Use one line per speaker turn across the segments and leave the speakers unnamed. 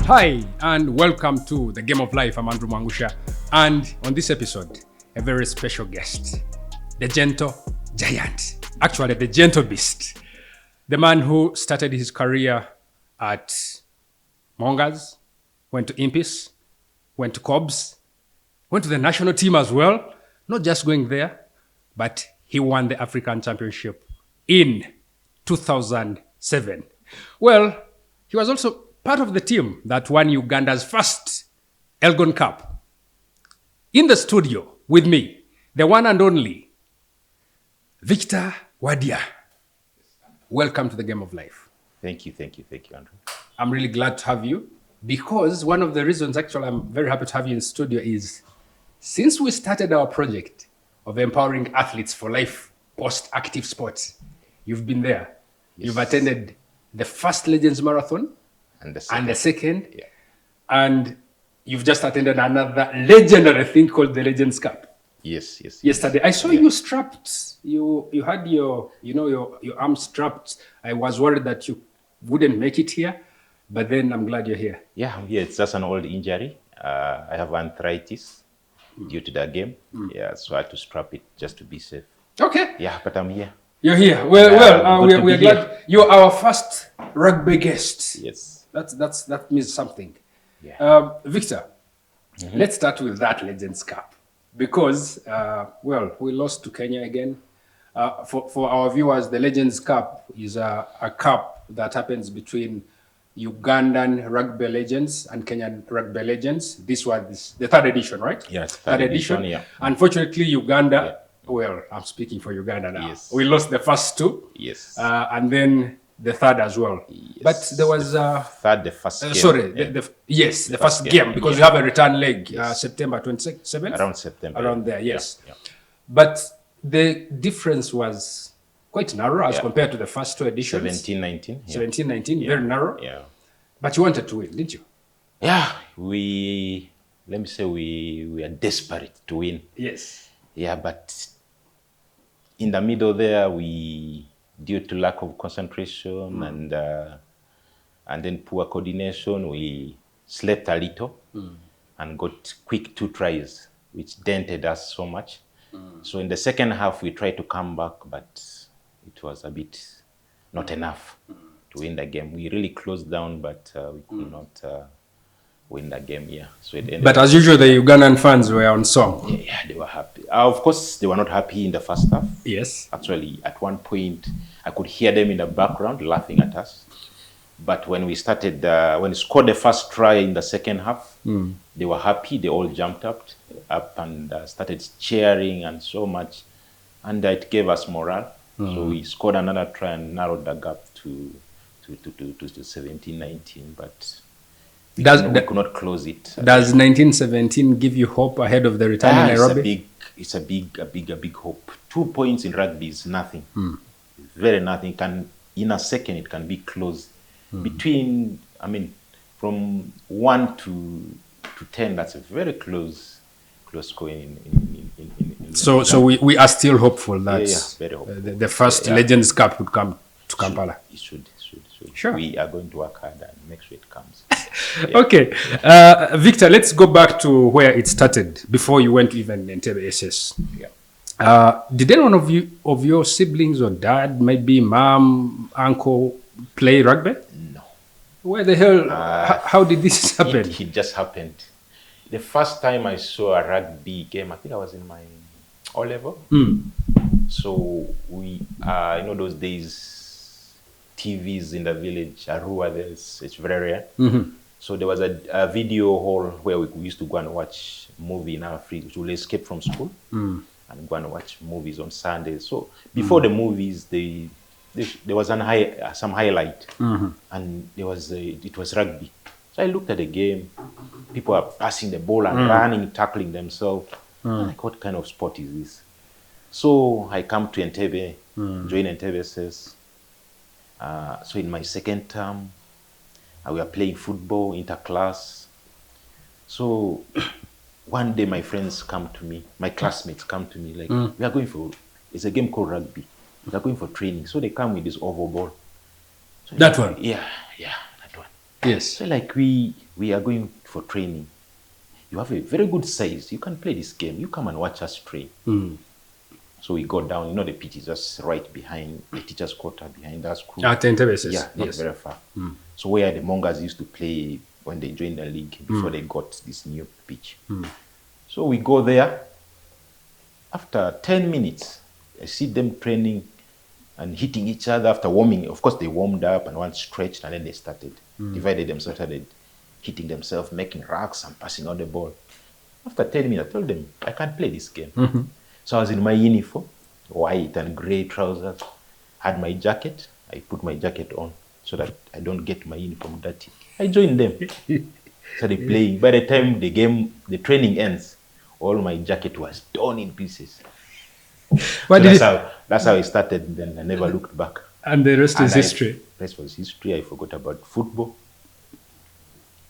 Hi, and welcome to The Game of Life. I'm Andrew Mangusha, and on this episode, a very special guest, the gentle giant, actually the gentle beast, the man who started his career at Mongers, went to Impis, went to Cobs, went to the national team as well, not just going there, but he won the African Championship in 2007. Well, he was also part of the team that won Uganda's first Elgon Cup. In the studio with me, the one and only Victor Wadia. Welcome to The Game of Life.
Thank you, Andrew.
I'm really glad to have you because one of the reasons actually I'm very happy to have you in the studio is since we started our project of empowering athletes for life post-active sports, you've been there. Yes. You've attended the first Legends Marathon and the second.
Yeah.
And you've just attended another legendary thing called the Legends Cup.
Yes.
Yesterday, I saw you strapped. You had your arm strapped. I was worried that you wouldn't make it here, but then I'm glad you're here.
Yeah, I'm here. It's just an old injury. I have arthritis due to that game. Yeah, so I had to strap it just to be safe.
Okay.
Yeah, but I'm here.
You're here. We're glad you're our first rugby guest.
Yes.
That means something.
Yeah.
Victor, let's start with that Legends Cup because, we lost to Kenya again. For our viewers, the Legends Cup is a cup that happens between Ugandan rugby legends and Kenyan rugby legends. This was the third edition, right?
Yes, third edition. Yeah.
Unfortunately, Uganda, I'm speaking for Uganda now.
Yes.
We lost the first two.
Yes.
And then the third as well.
Yes.
But there was
the first game.
The first game because we have a return leg, September 27th.
Around September.
Around there, yes.
Yeah.
But the difference was quite narrow as compared to the first two editions.
17-19.
17-19, very narrow.
Yeah.
But you wanted to win, didn't you?
Yeah, we are desperate to win.
Yes.
Yeah, but in the middle there, due to lack of concentration and then poor coordination, we slept a little and got quick 2 tries, which dented us so much. So in the second half, we tried to come back, but it was a bit not enough to win the game. We really closed down, but we could not win the game. Yeah. So it ended.
But as usual, the Ugandan fans were on song.
Yeah, they were happy. Of course, they were not happy in the first half.
Yes.
Actually, at one point, I could hear them in the background laughing at us. But when we started, when we scored the first try in the second half, they were happy. They all jumped up and started cheering and so much. And it gave us morale. So we scored another try and narrowed the gap to 17-19. But we could not close it.
Does 1917 give you hope ahead of the return in Nairobi?
It's a big hope. 2 points in rugby is nothing. Very nothing. In a second, it can be close. From 1 to 10, that's a very close score in
So we are still hopeful that
very hopeful.
The first Legends Cup would come to Kampala.
It should.
Sure.
We are going to work hard and make sure it comes.
Okay. Victor, let's go back to where it started before you went to even Entebbe SS.
Yeah.
Did any one of your siblings or dad, maybe mom, uncle, play rugby?
No.
Where the hell? How did this happen?
It just happened. The first time I saw a rugby game, I think I was in my O level. So we, those days, TVs in the village, Arua, it's very rare. So there was a video hall where we used to go and watch movie in our free. We would escape from school and go and watch movies on Sundays. So before the movies, there was some highlight, and it was rugby. So I looked at the game. People are passing the ball and running, tackling themselves. I'm like, what kind of sport is this? So I come to Entebbe, join Entebbe SS. So in my second term, we were playing football, interclass. So one day my friends come to me, my classmates come to me, like, we are going it's a game called rugby. We are going for training. So they come with this oval ball. So
that one?
Yeah, that one.
Yes.
So like we we are going for training. You have a very good size. You can play this game. You come and watch us train. So we go down. You know, the pitch is just right behind the teacher's quarter, behind our school.
At Entebbe,
Yeah, not very far. So where the Mongers used to play when they joined the league before they got this new pitch. So we go there. After 10 minutes, I see them training and hitting each other after warming. Of course, they warmed up and one stretched, and then they started, divided themselves, started hitting themselves, making racks and passing out the ball. After 10 minutes, I told them, I can't play this game. So I was in my uniform, white and gray trousers, had my jacket. I put my jacket on so that I don't get my uniform dirty. I joined them. Started playing. By the time the training ends, all my jacket was torn in pieces. That's how it started. Then I never looked back.
And the rest is history.
The rest was history. I forgot about football.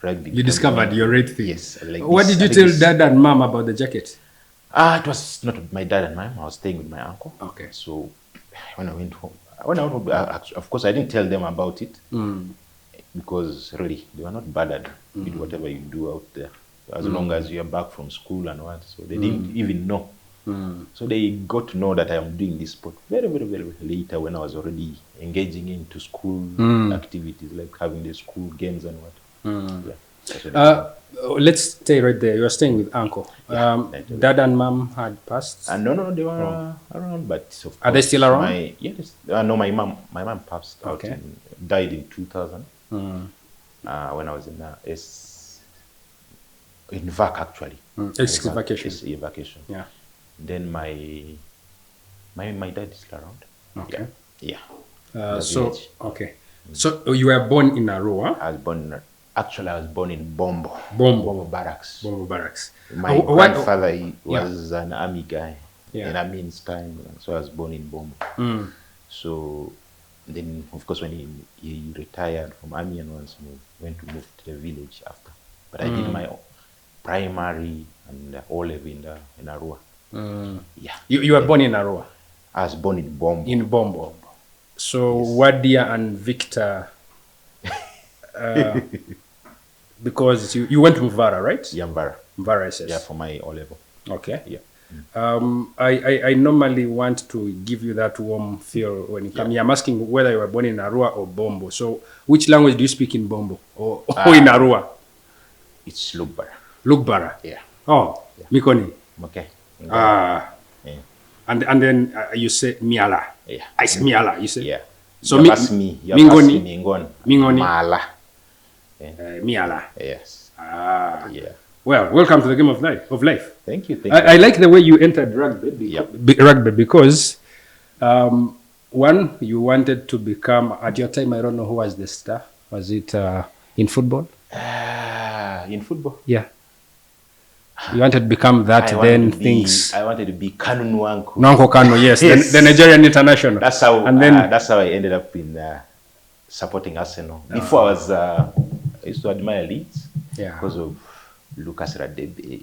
Rugby.
You discovered your right thing.
Yes.
What did you tell dad and mom about the jacket?
It was not my dad and mom. I was staying with my uncle.
Okay.
So when I went home, of course, I didn't tell them about it because really they were not bothered with whatever you do out there, as long as you're back from school and what. So they didn't even know. So they got to know that I am doing this sport very, very, very later when I was already engaging into school activities, like having the school games and what.
Let's stay right there. You're staying with uncle. Dad and mom had passed?
No, they were around, but of course,
are they still around?
Yes. No, my mom passed out.
Okay.
Died in 2000 when I was in VAC actually.
Vacation.
Vacation.
Yeah.
Then my dad is still around.
Okay.
Yeah.
So you were born in Arua?
I was born in Bombo.
Bombo
Barracks.
Bombo Barracks.
My grandfather was an army guy in Amin's time, so I was born in Bombo. So then, of course, when he retired from army and once went to move to the village after. But I did my primary and O-level in Arua. Yeah.
You were born in Arua?
I was born in Bombo.
In Bombo. So Wadia and Victor, because you went to Mvara, right?
Yeah, Mvara.
Mvara SS.
Yeah, for my O-level.
Okay.
Yeah.
I normally want to give you that warm feel when you come here. I'm asking whether you were born in Arua or Bombo. So which language do you speak in Bombo or in Arua?
It's Lugbara.
Lugbara?
Yeah.
Oh, yeah. Mikoni?
Okay.
Yeah. And then you say Miala.
Yeah.
I say Miala, you say?
Yeah.
So
Mingoni.
Mingoni.
Mala.
Miala.
Yes.
Yeah. Well, welcome to the game of life.
Thank you.
I like the way you entered rugby because one, you wanted to become, at your time, I don't know who was the star. Was it in football?
In football?
Yeah. You wanted to become that,
I wanted to be Kanu Nwankwo.
Nwankwo Kanu, yes. The Nigerian international.
That's how I ended up in supporting Arsenal. Before I used to admire Leeds because of Lucas Radebe.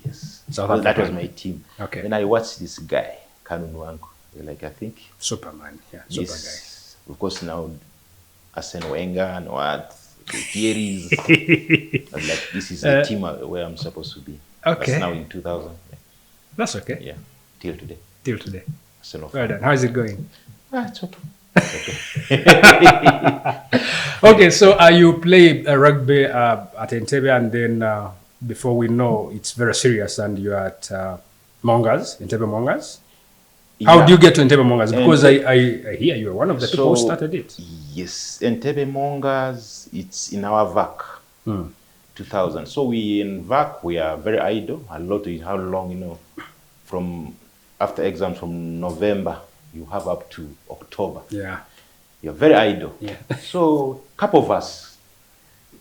Yes. That was my team.
Okay.
Then I watched this guy, Kanu Nwankwo. I think
Superman. Yeah. Super guy.
Of course, now Arsene Wenger and what the theories. This is the team where I'm supposed to be.
Okay.
That's now in 2000. Yeah.
That's okay.
Yeah. Till today.
Well done. How is it going?
It's okay.
Okay, so you play rugby at Entebbe, and then before we know, it's very serious, and you're at Mongers, Entebbe Mongers. How do you get to Entebbe Mongers? Because I hear you are one of the people who started it.
Yes, Entebbe Mongers, it's in our VAC, 2000. So we in VAC, we are very idle. A lot of how long, from after exams from November, you have up to October.
Yeah.
You're very idle.
Yeah.
So a couple of us.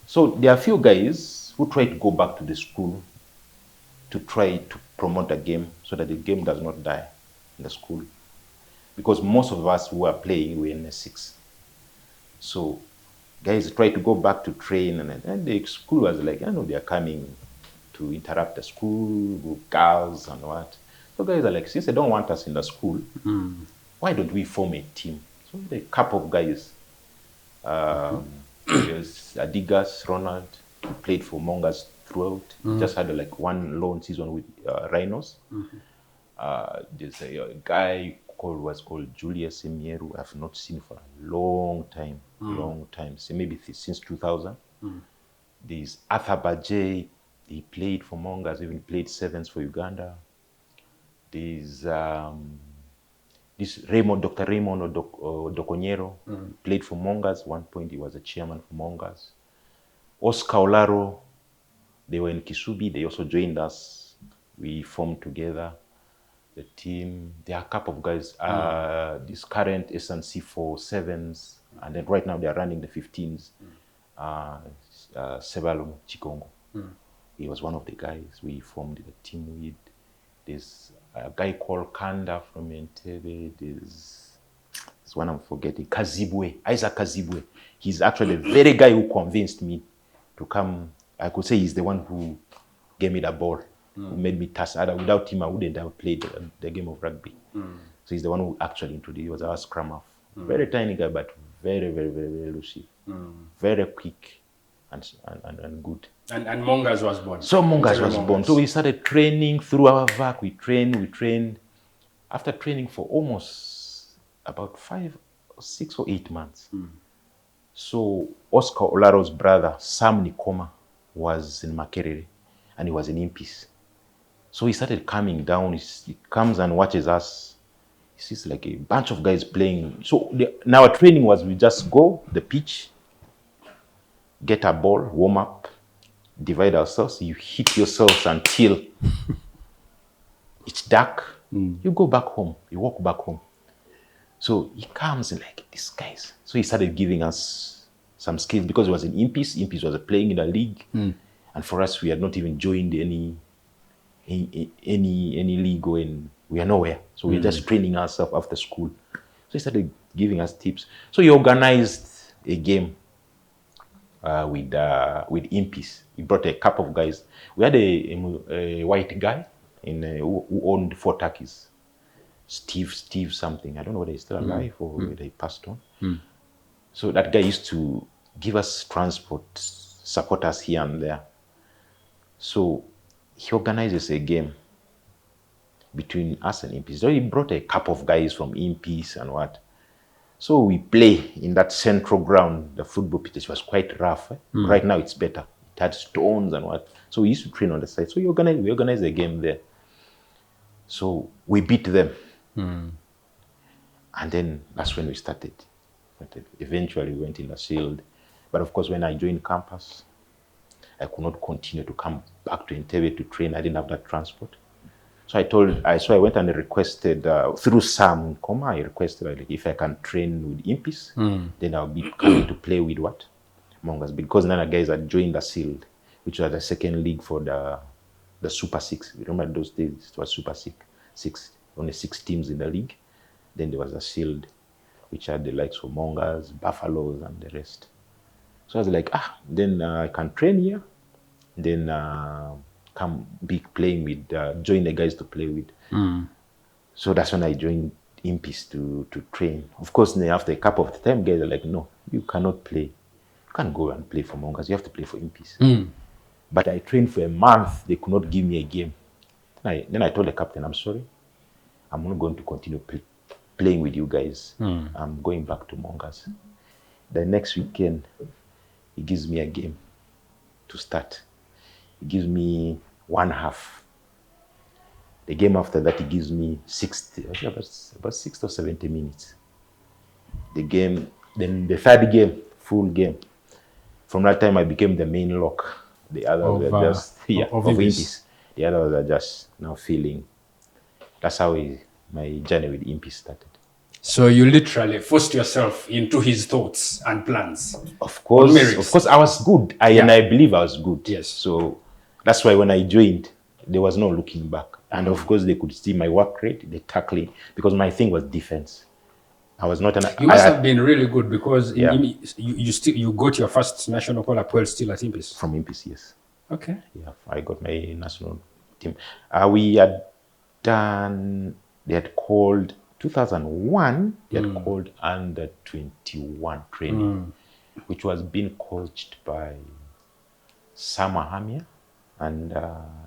So there are a few guys who try to go back to the school to try to promote the game so that the game does not die in the school. Because most of us who are playing were in S6. So guys try to go back to train and the school was like, they are coming to interrupt the school with girls and what. So guys are like, since they don't want us in the school, why don't we form a team? So a couple of guys There's Adigas, Ronald, played for Mongers throughout. Just had like one loan season with Rhinos. There's a guy was called Julius Emieru. I've not seen for a long time. So maybe since 2000. There's Arthur Bajay. He played for Mongers, even played sevens for Uganda. There's this Dr. Raymond Dokonyero, played for Mongers. One point he was a chairman for Mongers. Oscar Olaro, they were in Kisubi. They also joined us. We formed together the team. There are a couple of guys. This current SNC for sevens, and then right now they are running the 15s. Sebalo Chikongo. He was one of the guys we formed the team with. There's a guy called Kanda from Entebbe. There's one I'm forgetting. Isaac Kazibwe. He's actually the very guy who convinced me to come. I could say he's the one who gave me the ball, who made me touch. Without him, I wouldn't have played the game of rugby. So he's the one who actually introduced. He was our scrum half. Very tiny guy, but very, very, very, very elusive. Very quick and good.
And Mongers was born.
So Mongers was born. So we started training through our VAC. We trained. After training for almost about 5, 6 or 8 months. So Oscar Olaro's brother, Sam Nikoma, was in Makerere and he was in Impis. So he started coming down. He comes and watches us. He sees like a bunch of guys playing. So now our training was we just go the pitch, get a ball, warm up, divide ourselves. You hit yourselves until it's dark. You go back home. You walk back home. So he comes and like, these guys. So he started giving us some skills because it was in Impis. Impis was playing in a league. And for us, we had not even joined any league going. We are nowhere. So we were just training ourselves after school. So he started giving us tips. So he organized a game with Impis. He brought a couple of guys. We had a white guy who owned 4 turkeys. Steve something. I don't know whether he's still alive or whether he passed on. So that guy used to give us transport, support us here and there. So he organizes a game between us and Impis. So he brought a couple of guys from Impis and what. So we play in that central ground. The football pitch was quite rough. Right now it's better. It had stones and what. So we used to train on the side. So we organized a game there. So we beat them. And then that's when we started. Eventually we went in the field. But of course, when I joined campus, I could not continue to come back to Entebbe to train. I didn't have that transport. So I went and requested, through Sam Nkoma, I requested like, if I can train with Impis, then I'll be coming to play with what? Mongers. Because none of the guys had joined the Shield, which was the second league for the Super 6. Remember those days, it was Super 6, only 6 teams in the league. Then there was a Shield, which had the likes of Mongers, Buffaloes, and the rest. So I was like, then I can train here, then come be playing with, join the guys to play with. So that's when I joined Impis to train. Of course, after a couple of time, guys are like, no, you cannot play. You can't go and play for Mongers. You have to play for Impis. But I trained for a month. They could not give me a game. Then I told the captain, I'm sorry. I'm not going to continue playing with you guys. I'm going back to Mongers. The next weekend, he gives me a game to start. He gives me 1 half. The game after that, he gives me 60, about 60 or 70 minutes. The game, then the third game, full game. From that time, I became the main lock. The others were just, of Impis. The others are just now feeling. That's how my journey with Impis started.
So you literally forced yourself into his thoughts and plans.
Of course, I was good. And I believe I was good.
Yes.
So that's why when I joined, there was no looking back. And of course, they could see my work rate, the tackling, because my thing was defense. I was not
You must have been really good because you got your first national call-up still at Impis.
From Impis, yes.
Okay.
Yeah, I got my national team. We had done, they had called 2001, they had called under 21 training. which was being coached by Sama Hamia and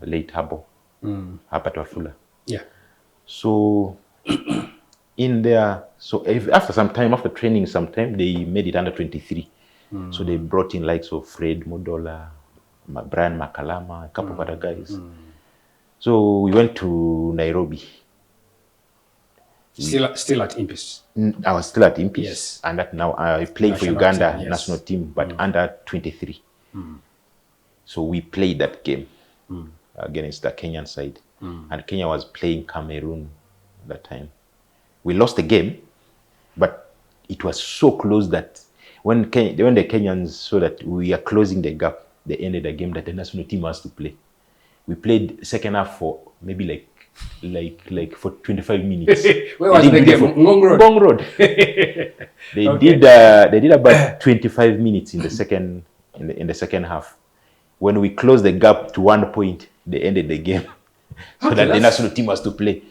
late Habo, Herbert Wafula.
Yeah.
So in there, so after training, they made it under 23. So they brought in likes of Fred Modola, Brian Makalama, a couple of other guys. So we went to Nairobi.
Still at Impis.
I was still at Impis,
Yes.
and that now I playing for
National
Uganda
team, yes.
national team, but under 23. So we played that game against the Kenyan side, and Kenya was playing Cameroon at that time. We lost the game, but it was so close that when the Kenyans saw that we are closing the gap, they ended the game that the national team has to play. We played second half for maybe like for 25 minutes.
Where was the game?
Ngong Road. They did about 25 minutes in the second half. When we closed the gap to 1 point, they ended the game. So that the national team was to play.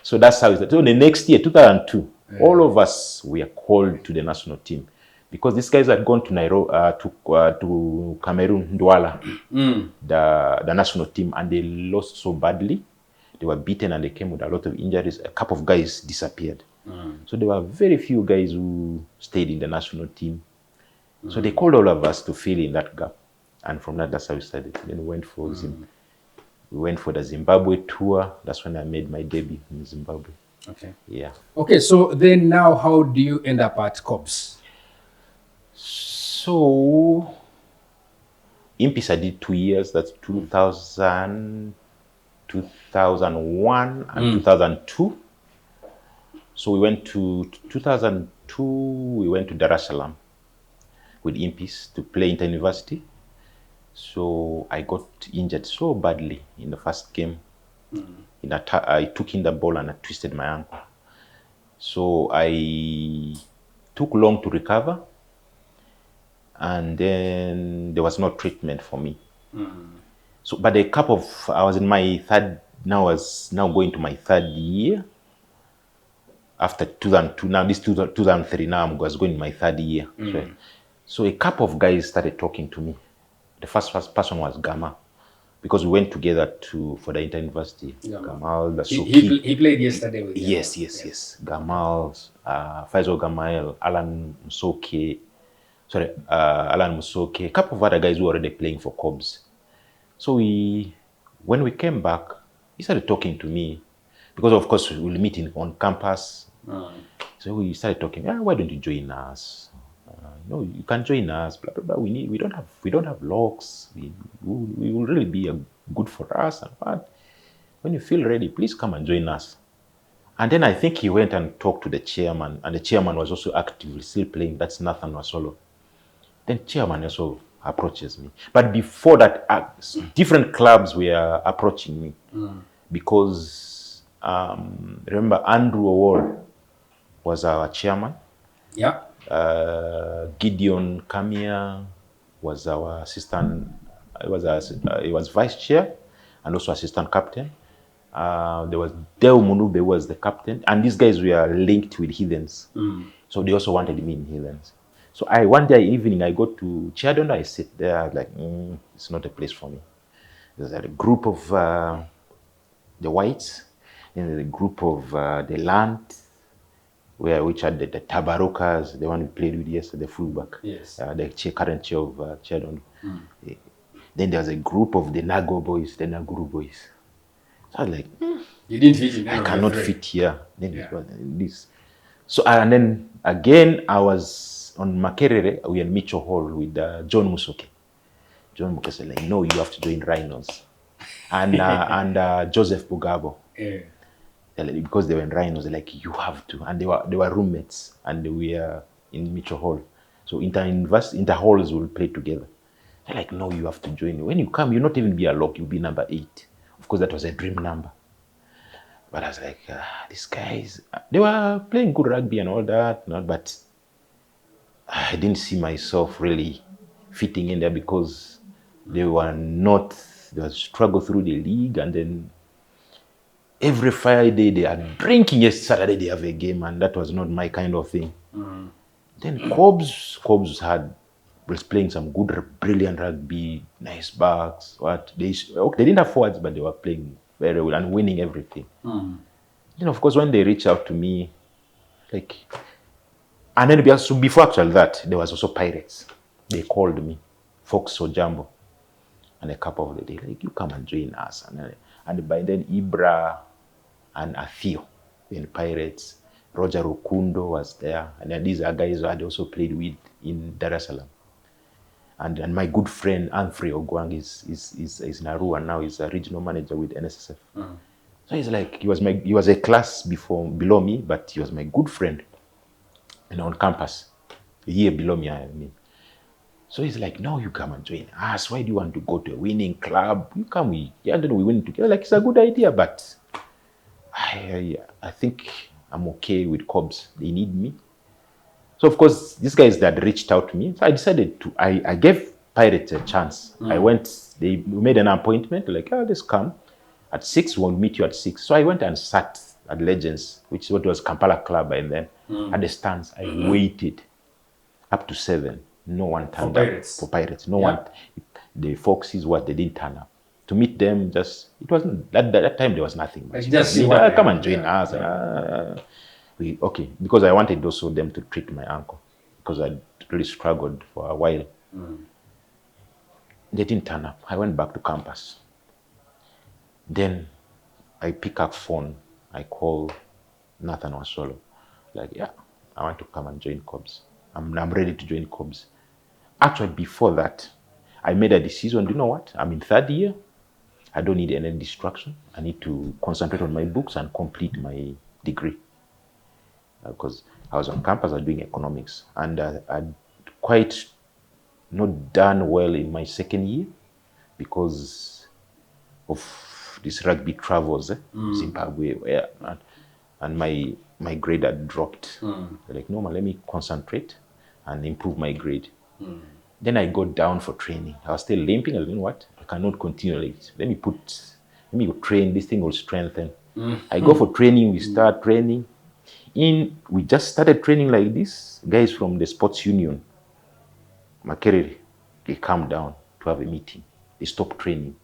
So that's how it started. So the next year, 2002, all of us were called to the national team because these guys had gone to Nairobi, to Cameroon, Douala, the national team, and they lost so badly. They were beaten and they came with a lot of injuries. A couple of guys disappeared. So there were very few guys who stayed in the national team. So they called all of us to fill in that gap. And from that's how we started. Then we went for the Zimbabwe tour. That's when I made my debut in Zimbabwe.
Okay.
Yeah.
Okay, so then now how do you end up at Cobbs?
So, Impis I did 2 years. That's 2000, 2001 and 2002. So we went to 2002, we went to Dar es Salaam with Impis to play inter-university. So I got injured so badly in the first game. I took in the ball and I twisted my ankle. So I took long to recover. And then there was no treatment for me. So, but I was in my now going to my third year. After 2002, now this 2003, now I was going in my third year. So a couple of guys started talking to me. The first person was Gama, because we went together for the inter-university. Gamal,
he played yesterday with you.
Yes. Gamal, Faisal Gamal, Alan Musoke, a couple of other guys who were already playing for Cobbs. So when we came back, he started talking to me, because of course we'll meet on campus. So we started talking. Why don't you join us? No, you can join us. Blah blah blah. We don't have locks. We will really be good for us. But when you feel ready, please come and join us. And then I think he went and talked to the chairman, and the chairman was also actively still playing. That's Nathan Wasolo. Then chairman also approaches me. But before that, different clubs were approaching me because remember Andrew Awol was our chairman.
Yeah.
Gideon Kamia was our assistant. He was vice chair and also assistant captain. There was Deo Munube was the captain, and these guys were linked with Heathens. So they also wanted me in Heathens. So one day evening, I go to Chadon, I sit there, like, it's not a place for me. There's a group of the whites, and a group of the land, which are the Tabarokas, the one we played with yesterday, the fullback.
Yes.
The current chair of Chadon. Then there was a group of the Nago boys, the Naguru boys. So I was like,
you didn't fit in.
I cannot fit here. This. So, and then again, I was on Makerere, we had Mitchell Hall with John Musoke. John Musoke said, like, no, you have to join Rhinos. And Joseph Bugabo.
Yeah.
Because they were in Rhinos, they're like, you have to. And they were roommates, and we were in Mitchell Hall. So inter-halls will play together. They're like, no, you have to join. When you come, you'll not even be a lock, you'll be number 8. Of course, that was a dream number. But I was like, these guys, they were playing good rugby and all that, but I didn't see myself really fitting in there because they were struggle through the league, and then every Friday they are drinking. Yes, Saturday they have a game, and that was not my kind of thing. Then Cobbs had was playing some good, brilliant rugby, nice backs. They didn't have forwards, but they were playing very well and winning everything. Then, of course, when they reached out to me, like, and then before actually that, there was also Pirates. They called me, Fox or Jumbo, and a couple of the days, like, you come and join us. And by then, Ibra and Athio in Pirates, Roger Rukundo was there, and then these are guys who had also played with in Dar es Salaam. And my good friend Humphrey Ogwang is in Arua now. He's a regional manager with NSSF. So he's like, he was a class below me, but he was my good friend, on campus, a year below me, I mean. So he's like, no, you come and join us. Why do you want to go to a winning club? You come, we win together. Like, it's a good idea, but I think I'm okay with Cobs. They need me. So, of course, these guys that reached out to me, so I decided I gave Pirates a chance. I went, we made an appointment, like, let's come. At 6, we'll meet you at 6. So I went and sat at Legends, which is what was Kampala Club by then, at the stands. I waited up to 7. No one turned up for Pirates. No one. The Foxes, they didn't turn up. To meet them, it wasn't, that time there was nothing. Just come and join us. Okay, because I wanted also them to treat my uncle, because I really struggled for a while. They didn't turn up. I went back to campus. Then I pick up phone. I call Nathan Wasolo. Like, I want to come and join Cobs. I'm ready to join Cobs. Actually, before that, I made a decision. Do you know what? I'm in 3rd year. I don't need any distraction. I need to concentrate on my books and complete my degree. Because I was on campus, I was doing economics. And I'd quite not done well in my 2nd year because of these rugby travels, Zimbabwe, and my grade had dropped. Like, no, let me concentrate and improve my grade. Then I got down for training. I was still limping. I was, you know what? I cannot continue like this. Let me train. This thing will strengthen. I go for training. We start training. We just started training like this. Guys from the sports union, Makerere, they come down to have a meeting. They stop training.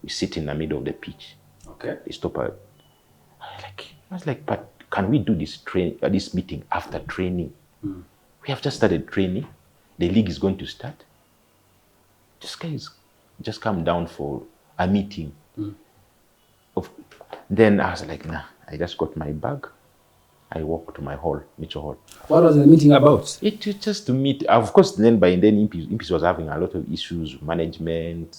We sit in the middle of the pitch.
Okay.
They stop. I was like, but can we do this meeting after training? We have just started training. The league is going to start. Just guys, just come down for a meeting. Then I was like, nah. I just got my bag. I walked to my hall, Mitchell Hall.
What was the meeting about?
It was just to meet. Of course, by then Impis was having a lot of issues, management,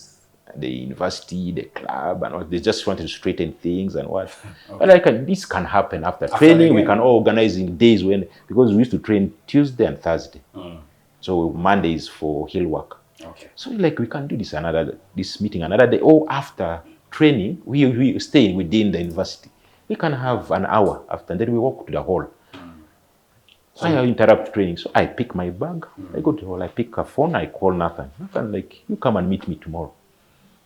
the university, the club, and all. They just wanted to straighten things and what. Okay. But this can happen after training. We can organize in days because we used to train Tuesday and Thursday. So Mondays for hill work.
Okay.
So we can do this meeting another day. Or after training, we stay within the university. We can have an hour after, and then we walk to the hall. So I interrupt training. So I pick my bag. I go to the hall. I pick a phone. I call Nathan. Nathan, you come and meet me tomorrow.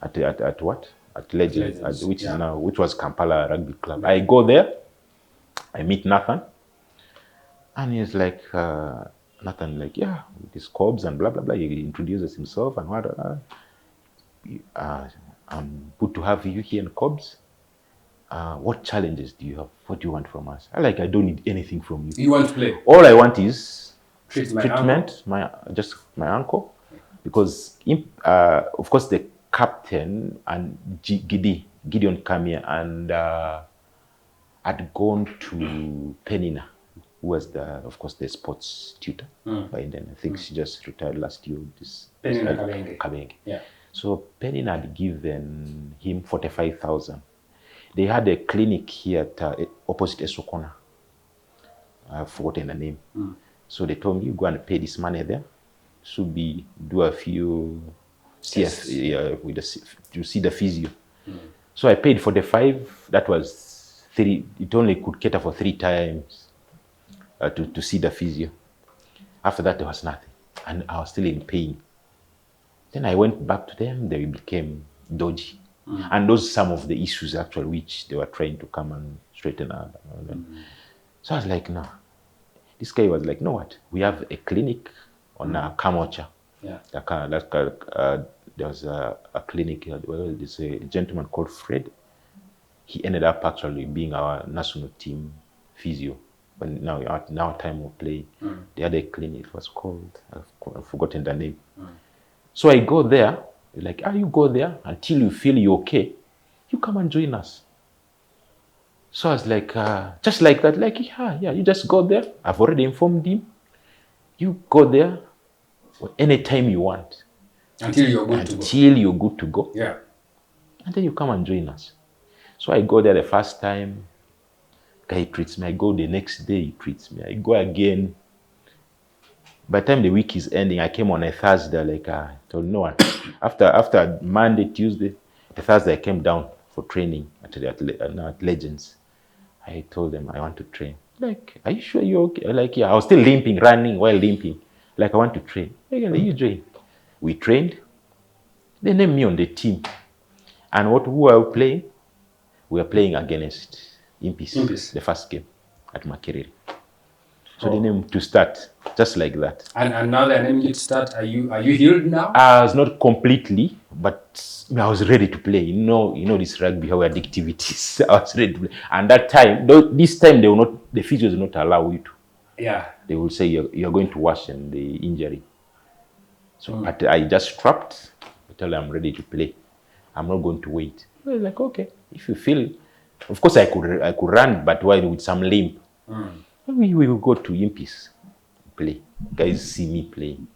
At what? At Legends, which was Kampala Rugby Club. I go there. I meet Nathan, and he's like, Nathan, with his Cobs and blah blah blah. He introduces himself and what. I'm good to have you here in Cobs. What challenges do you have? What do you want from us? I don't need anything from you.
You want to play?
All I want is
treatment.
My uncle, because of course the captain and Gideon Kamia and had gone to Penina, who was of course the sports tutor by then. I think she just retired last year.
Penina
Kabenge.
Yeah.
So Penina had given him 45,000. They had a clinic here at opposite Esokona. I've forgotten the name. So they told me, you go and pay this money there. Should be do a few to see the physio. So I paid 45. That was 3. It only could cater for 3 times to see the physio. After that, there was nothing, and I was still in pain. Then I went back to them. They became dodgy. And those are some of the issues actually which they were trying to come and straighten out. So I was like, no. This guy was like, know what? We have a clinic on Kamocha.
Yeah.
There was a clinic. There's a gentleman called Fred. He ended up actually being our national team physio. But now time of play, the other clinic, it was called, I've forgotten the name. So I go there, like, you go there until you feel you're okay, you come and join us. So I was like, just like that, like, yeah, you just go there. I've already informed him. You go there anytime you want.
Until you're good to go.
Until you're good to go.
Yeah.
And then you come and join us. So I go there the first time, guy treats me. I go the next day, he treats me. I go again. By the time the week is ending, I came on a Thursday, like I told no one. After Monday, Tuesday, the Thursday I came down for training at Legends. I told them I want to train. Like, are you sure you're okay? Like, yeah, I was still running while limping. Like, I want to train. Like, you join. We trained. They named me on the team. And who are we playing? We are playing against Impis, the first game at Makerere. So they named to start, just like that.
And now they're naming you to start. Are you healed now?
It's not completely, but I was ready to play. You know this rugby, how addictive it is. I was ready to play. And that time, this time the physios will not allow you to.
Yeah.
They will say you're going to worsen the injury. So I just strapped. I tell them I'm ready to play. I'm not going to wait. I was like, okay, if you feel, of course I could run, but with some limp. We will go to Impis, play. Guys see me playing.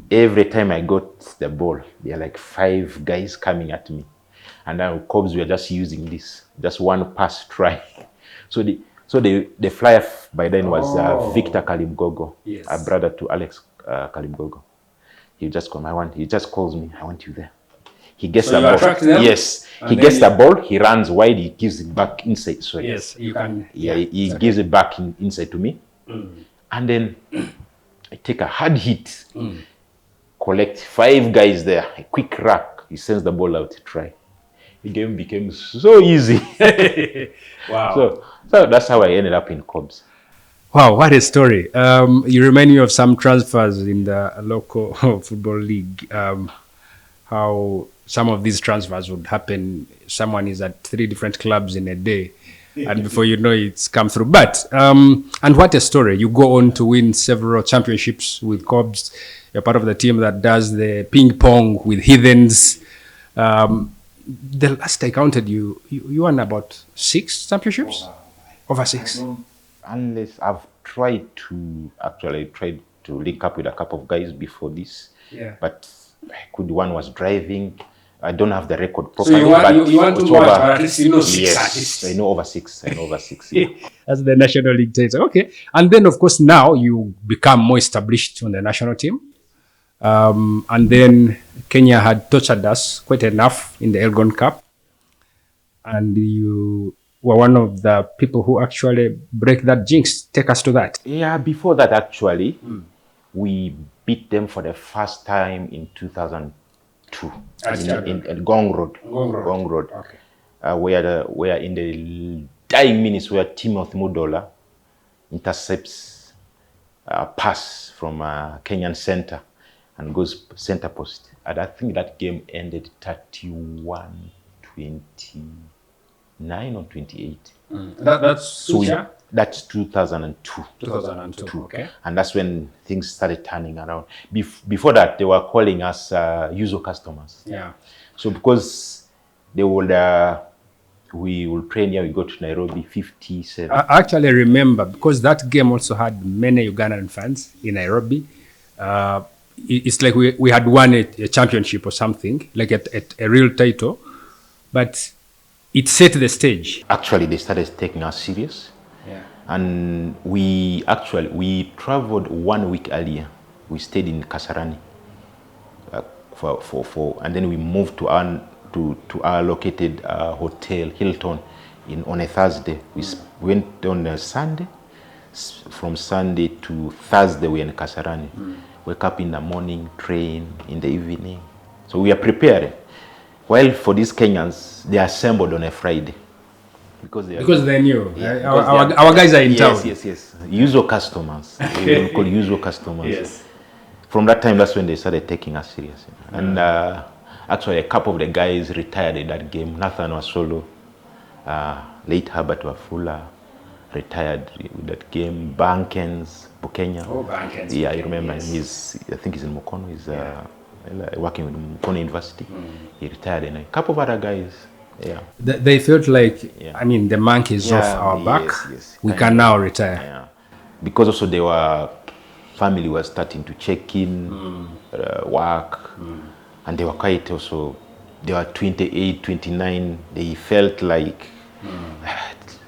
Every time I got the ball, there are like 5 guys coming at me. And then Cubs were just using this, just one pass try. So the flyer by then was Victor Kalimgogo,
yes,
a brother to Alex Kalimgogo. He just he just calls me, I want you there. He gets the ball. Yes. He gets the ball, he runs wide, he gives it back inside. Sorry.
Yes, you can.
Yeah, he gives it back inside to me. And then I take a hard hit, collect 5 guys there, a quick rack. He sends the ball out to try. The game became so easy.
Wow.
So that's how I ended up in Cubs.
Wow, what a story. You remind me of some transfers in the local football league. How some of these transfers would happen. Someone is at 3 different clubs in a day, and before you know it's come through. But and what a story! You go on to win several championships with Cubs. You're part of the team that does the ping pong with Heathens. The last I counted, you won about 6 championships. Over 6.
Unless I've tried to link up with a couple of guys before this.
Yeah.
But one was driving. I don't have the record properly.
So you want to watch, but at least you know 6.
Yes, I know over 6. Yeah.
That's the National League title. Okay. And then, of course, now you become more established on the national team. And then Kenya had tortured us quite enough in the Elgon Cup. And you were one of the people who actually break that jinx. Take us to that.
Yeah, before that, actually, we beat them for the first time in 2002 in Gong Road. Gong Road. Okay. Where in the dying minutes, where Timothy Mudola intercepts a pass from a Kenyan center and goes center post. And I think that game ended 31-29 or 28. That's 2002.
2002, okay.
And that's when things started turning around. Before that, they were calling us usual customers.
Yeah.
So because they would, we will train here, we go to Nairobi, 57.
I actually remember, because that game also had many Ugandan fans in Nairobi. It's like we had won a championship or something, like a real title. But it set the stage.
Actually, they started taking us serious.
Yeah.
And we traveled 1 week earlier. We stayed in Kasarani and then we moved to our located hotel, Hilton, on a Thursday. We went on a Sunday. From Sunday to Thursday, we were in Kasarani. Wake up in the morning, train in the evening. So we are prepared. While for these Kenyans, they assembled on a Friday. Because
they knew. Yeah, our guys are in town.
Yes. Usual customers. We will call usual customers.
Yes.
from that time, that's when they started taking us serious. And actually, a couple of the guys retired in that game. Nathan Wasolo, late Herbert Wafula, retired with that game. Bankens, Bukenya.
Oh, Bankens.
Yeah, I remember him. I think he's in Mukono. He's working with Mukono University. He retired, and a couple of other guys. Yeah.
They felt like, I mean, the monkey is off our back.
Yes.
We can now retire.
Yeah. Because also family was starting to check in, work, and they were quite also, they were 28, 29. They felt like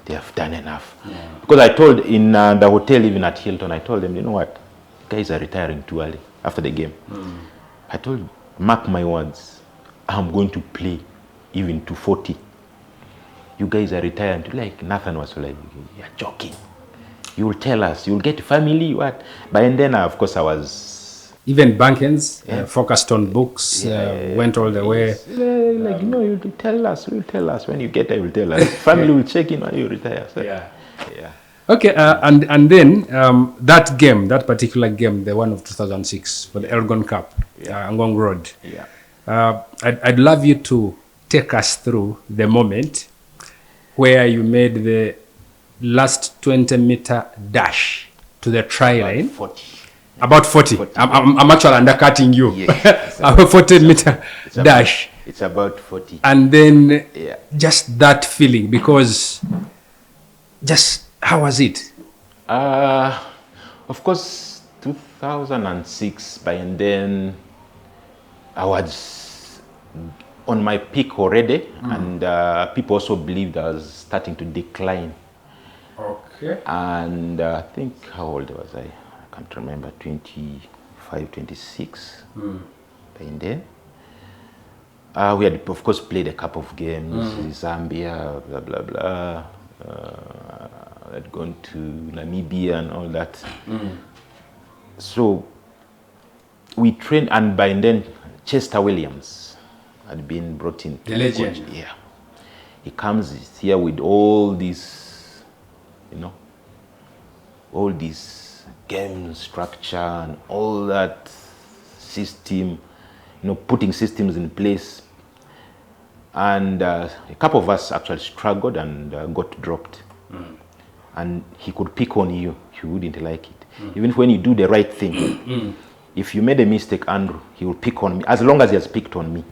they have done enough. Because I told in the hotel, even at Hilton, I told them, you know what, guys are retiring too early after the game. I told, mark my words, I'm going to play even to 40. You guys are retiring. Like Nathan was like, you're joking. You will tell us, you'll get family, what? But then, of course, I was...
Even Bankens focused on books, went all the way.
Like, no, you will tell us, When you get there, you'll tell us. Family will check in when you retire. So, yeah.
Okay, and then that game, that particular game, the one of 2006 for the Elgon Cup, Ngong Road. I'd love you to take us through the moment where you made the last 20-meter dash to the try line.
40.
About 40. I'm actually undercutting you.
Yes,
a 40-meter dash.
It's about 40.
And then just that feeling, because just how was it?
Of course, 2006, by then I was on my peak already, and people also believed I was starting to decline.
Okay.
And I think, how old was I? I can't remember, 25, 26 by then. We had, of course, played a couple of games, Zambia, blah, blah, blah. I'd gone to Namibia and all that. So we trained, and by then, Chester Williams had been brought in.
The legend.
Yeah. He comes here with all these, all this game structure and all that system, putting systems in place. And a couple of us actually struggled and got dropped. And he could pick on you. You wouldn't like it. Even when you do the right thing. If you made a mistake, Andrew, he will pick on me. As long as he has picked on me,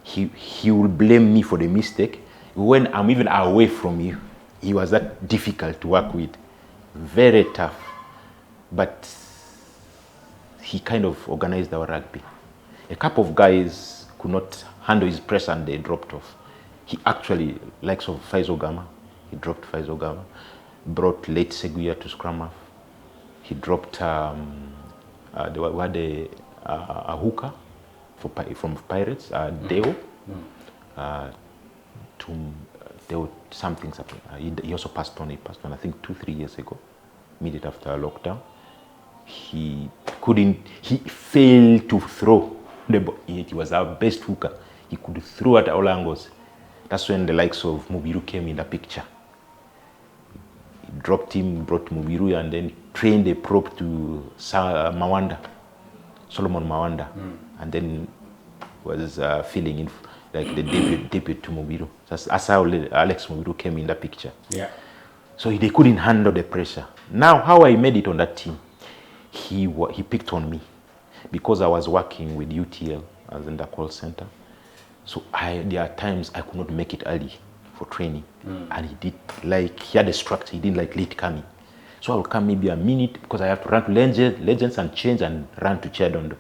he will blame me for the mistake. When I'm even away from you, he was that difficult to work with. Very tough. But he kind of organized our rugby. A couple of guys could not handle his press and they dropped off. He actually, likes of Faizo Gama, he dropped Faizo Gama, brought late Seguya to scrum half. He dropped a hooker from Pirates, Deo, to Deo something. He also passed on, I think 2-3 years ago, immediately after lockdown. He failed to throw the ball. He was our best hooker. He could throw at all angles. That's when the likes of Mubiru came in the picture. He dropped him, brought Mubiru, and then trained a prop to Solomon Mawanda, and then was filling in like the debut to Mubiru. That's how Alex Mubiru came in the picture.
Yeah.
So they couldn't handle the pressure. Now, how I made it on that team, he picked on me because I was working with UTL as in the call center. So there are times I could not make it early for training, and he had a structure. He didn't like late coming. So I would come maybe a minute because I have to run to Legends and change and run to Chedondo.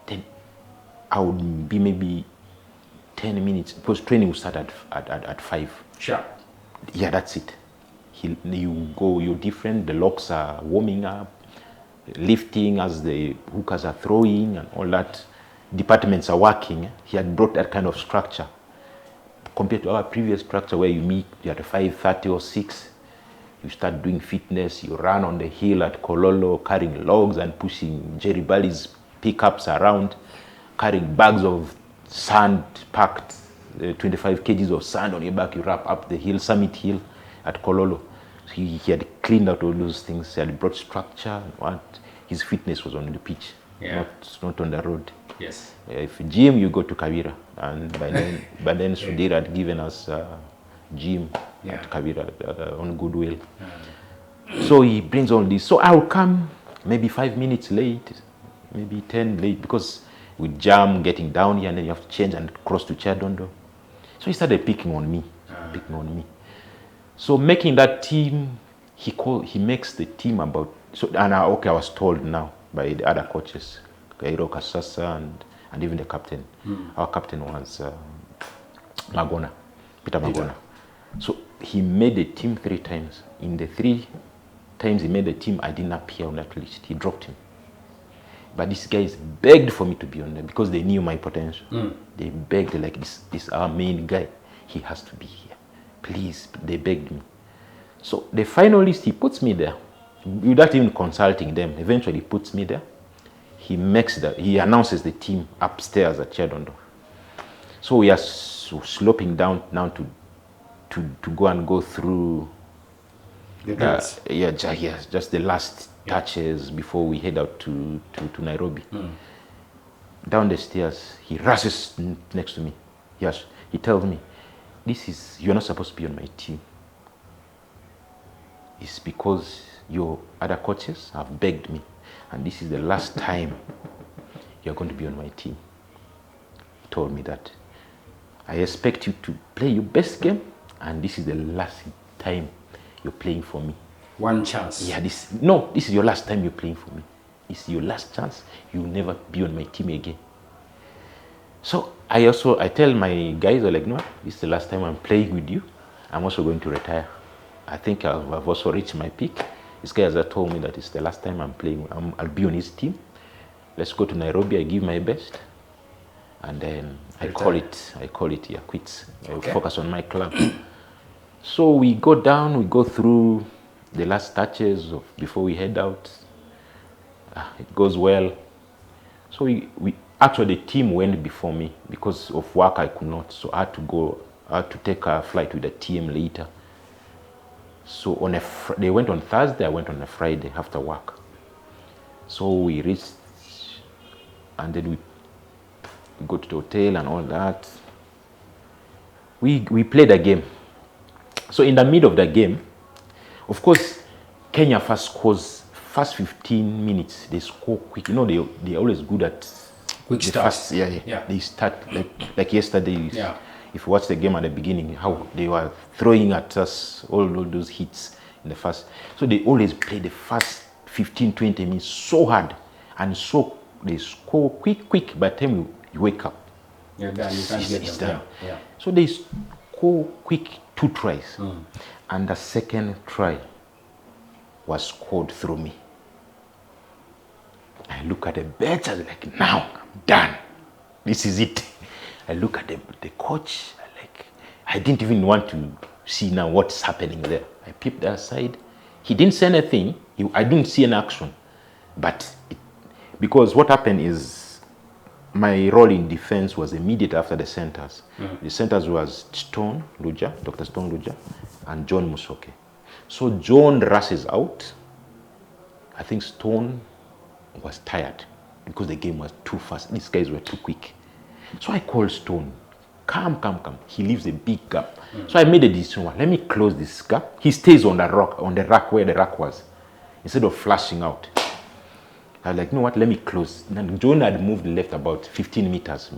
Then I would be maybe 10 minutes because training would start at 5.
Sure.
Yeah, that's it. You're different. The locks are warming up, lifting as the hookers are throwing and all that. Departments are working. He had brought that kind of structure compared to our previous structure where you meet at 5:30 or 6. You start doing fitness. You run on the hill at Kololo, carrying logs and pushing Jerry Bally's pickups around, carrying bags of sand packed, 25 kgs of sand on your back. You wrap up the hill, Summit Hill at Kololo. So he had cleaned out all those things. He had brought structure. his fitness was on the pitch, not on the road.
Yes.
If gym, you go to Kavira, and by then Sudir had given us gym at Kavira on Goodwill. So he brings all this. So I'll come maybe 5 minutes late, maybe 10 late, because we jam getting down here, and then you have to change and cross to Chadondo. So he started picking on me. So making that team, he makes the team about, I was told now by the other coaches, Kairo Kasasa and even the captain. Our captain was Peter Magona. So he made the team 3 times. In the 3 times he made the team, I didn't appear on that list. He dropped him. But these guys begged for me to be on there because they knew my potential. They begged, like, this is our main guy. He has to be here. Please, they begged me. So the final list, he puts me there. Without even consulting them, eventually he puts me there. He announces the team upstairs at Chadondo. So we are sloping down now to go through
the drills.
Just the last touches before we head out to Nairobi. Down the stairs, he rushes next to me. Yes, he tells me, you're not supposed to be on my team. It's because your other coaches have begged me, and this is the last time you're going to be on my team. He told me that. I expect you to play your best game, and this is the last time you're playing for me.
One chance.
Yeah, this is your last time you're playing for me. This is your last chance. You'll never be on my team again. So I tell my guys, I'm like, no, this is the last time I'm playing with you. I'm also going to retire. I think I've also reached my peak. This guy has told me that it's the last time I'm playing. I'll be on his team. Let's go to Nairobi. I give my best. And then I call it quits. I focus on my club. So we go down, we go through the last touches before we head out. It goes well. So we actually, the team went before me because of work. I could not, so I had to take a flight with the team later. So they went on Thursday, I went on a Friday after work. So we reached, and then we go to the hotel and all that. We played a game. So in the middle of the game, of course, Kenya first 15 minutes, they score quick. They're always good at
quick starts.
They start like yesterday.
Yeah.
If you watch the game at the beginning, how they were throwing at us all those hits in the first. So they always play the first 15, 20 minutes so hard. And so they score quick. By the time you wake up,
you're done. You can't get them. Yeah.
So they score quick 2 tries. And the second try was scored through me. I look at the bench, I was like, now I'm done. This is it. I look at the coach, I didn't even want to see now what's happening there. I peeped aside. He didn't say anything. I didn't see an action. But because what happened is my role in defense was immediate after the centers. The centers was Dr. Stone Luja, and John Musoke. So John rushes out. I think Stone was tired because the game was too fast. These guys were too quick. So I called Stone, come. He leaves a big gap. So I made a decision, let me close this gap. He stays on the rack where the rack was, instead of flashing out. I was like, you know what, let me close. And John had moved left about 15 meters.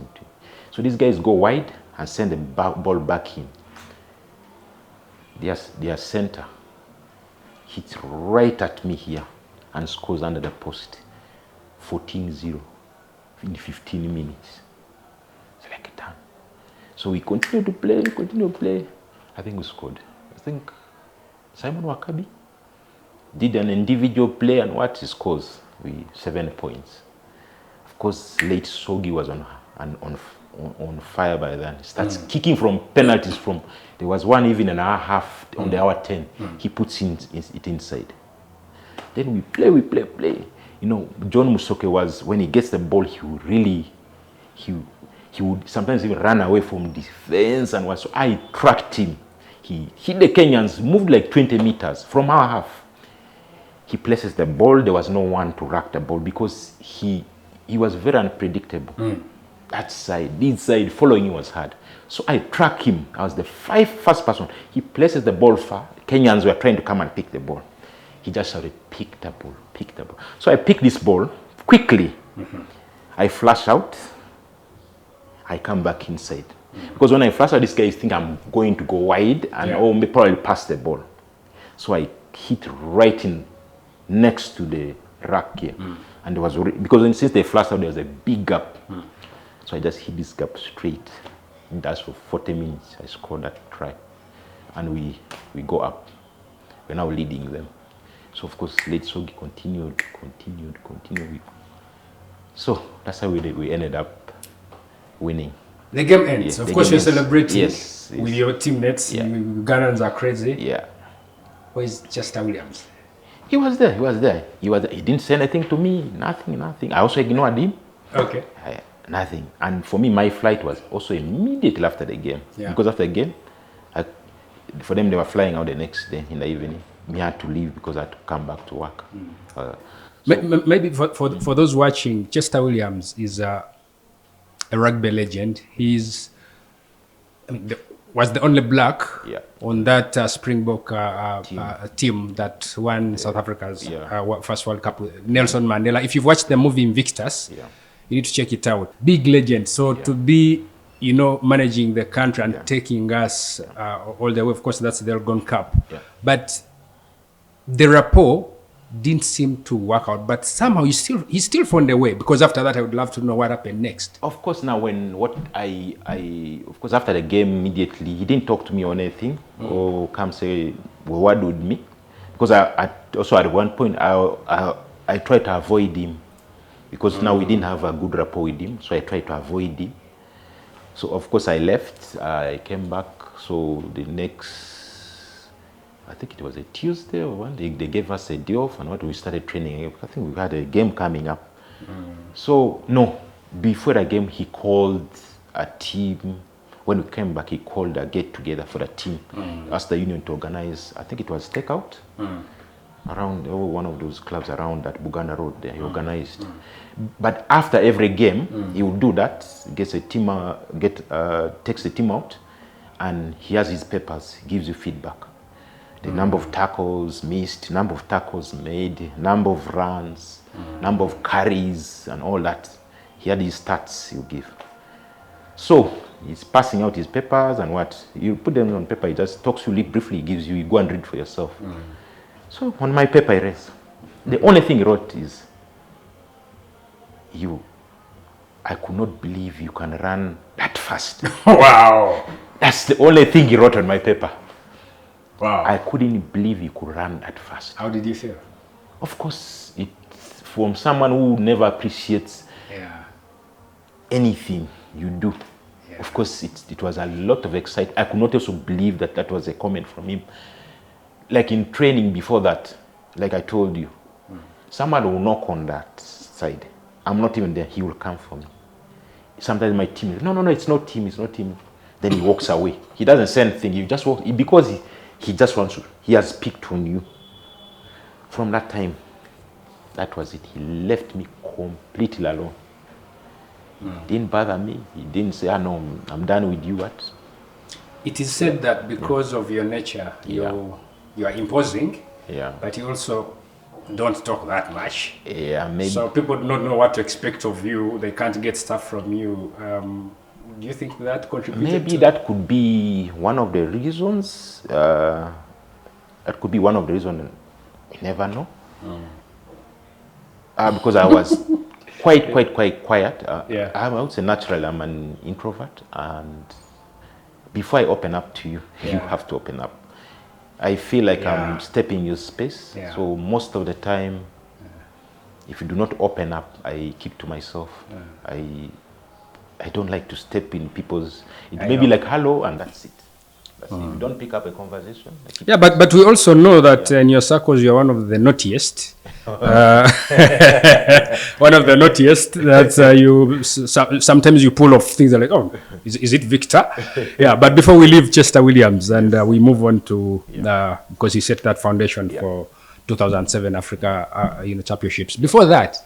So these guys go wide and send the ball back in. Their center hits right at me here and scores under the post. 14-0 in 15 minutes. It's like done. So we continue to play. I think we scored. I think Simon Wakabi did an individual play, and what he scores? 7 points. Of course, late Sogi was on fire by then. He starts kicking from penalties there was one even an hour half on the hour 10. He puts it inside. Then we play. John Musoke was, when he gets the ball, he would sometimes even run away from defense, and so I tracked him. He hit the Kenyans, moved like 20 meters from our half. He places the ball. There was no one to rack the ball because he was very unpredictable. That side, this side, following him was hard. So I track him. I was the first person. He places the ball far. Kenyans were trying to come and pick the ball. He just shouted, pick the ball, pick the ball. So I pick this ball quickly. I flash out. I come back inside. Because when I flash out, these guys think I'm going to go wide and may probably pass the ball. So I hit right in next to the rack here. And there was, because since they flashed out, there was a big gap. So I just hit this gap straight. And that's for 40 minutes. I scored that try. And we go up. We're now leading them. So of course, Late Sogi continued. So that's how we ended up winning.
The game ends. Of course, you're celebrating
yes,
with your teammates.
Yeah.
Ghanaians are crazy.
Yeah.
Where's Chester Williams?
He was there. He didn't say anything to me. Nothing. I also ignored him.
Okay.
Nothing. And for me, my flight was also immediately after the game.
Yeah.
Because after the game, for them, they were flying out the next day in the evening. Me had to leave because I had to come back to work.
Maybe for those watching, Chester Williams is a rugby legend. Was the only black on that Springbok team that won South Africa's first World Cup with Nelson Mandela. If you've watched the movie Invictus, you need to check it out. Big legend. So to be, managing the country and taking us all the way, of course, that's the Elgon Cup.
Yeah.
But the rapport didn't seem to work out, but somehow he still found a way, because after that I would love to know what happened next.
Of course, now of course after the game immediately he didn't talk to me or anything or come say what with me, because I also at one point I tried to avoid him because now we didn't have a good rapport with him, so I tried to avoid him. So of course I left, I came back. So the next, I think it was a Tuesday or one day, they gave us a day off and we started training. I think we had a game coming up. So no, before the game he called a team. When we came back, he called a get together for the team. Asked the union to organize, I think it was takeout around one of those clubs around that Buganda Road there. He organized. But after every game, he would do that, takes the team out, and he has his papers, gives you feedback. The number of tackles missed, number of tackles made, number of runs, number of carries, and all that. He had his stats he'll give. So he's passing out his papers, and what? You put them on paper, he just talks to you briefly, gives you go and read for yourself. So on my paper I read. The only thing he wrote is, I could not believe you can run that fast.
Wow.
That's the only thing he wrote on my paper.
Wow.
I couldn't believe you could run that fast.
How did you feel?
Of course, it's from someone who never appreciates anything you do. Yeah. Of course, it was a lot of excitement. I could not also believe that was a comment from him. Like in training before that, like I told you, someone will knock on that side. I'm not even there. He will come for me. Sometimes my team, no, it's not him. Then he walks away. He doesn't say anything. He just walks, because he just wants to. He has picked on you. From that time, that was it. He left me completely alone. Didn't bother me. He didn't say, no, I'm done with you. What?
It is said that because of your nature, you are imposing, but you also don't talk that much.
Yeah, maybe.
So people don't know what to expect of you. They can't get stuff from you. Do you think that contributed?
Maybe that could be one of the reasons. That could be one of the reasons. You never know. Because I was quite quiet. I would say naturally I'm an introvert, and before I open up to you, you have to open up. I feel like I'm stepping your space. So most of the time, if you do not open up, I keep to myself. I don't like to step in people's. It may be like hello, and that's it. If you don't pick up a conversation.
But we also know that in your circles you're one of the naughtiest. One of the naughtiest. That sometimes you pull off things that are like, is it Victor? But before we leave Chester Williams and we move on to because he set that foundation for 2007 Africa championships. Before that,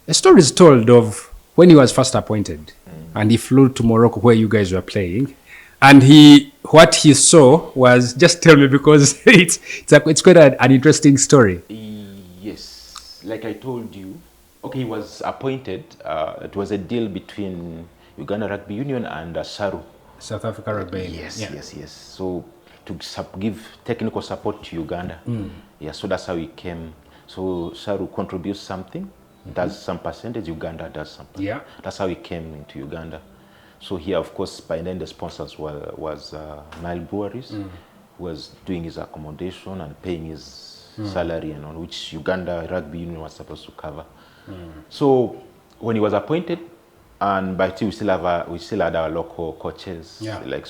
a story is told of when he was first appointed, and he flew to Morocco where you guys were playing, and what he saw was, just tell me, because it's quite an interesting story.
Yes, like I told you, okay, he was appointed. It was a deal between Uganda Rugby Union and Saru.
South Africa Rugby Union.
Yes. So to give technical support to Uganda. Yeah, so that's how he came. So Saru contributes something, does some percentage, Uganda does something.
Yeah.
That's how he came into Uganda. So here, of course, by then the sponsors was Nile Breweries, who was doing his accommodation and paying his salary, and on which Uganda Rugby Union was supposed to cover. So when he was appointed, and by two we still had our local coaches, like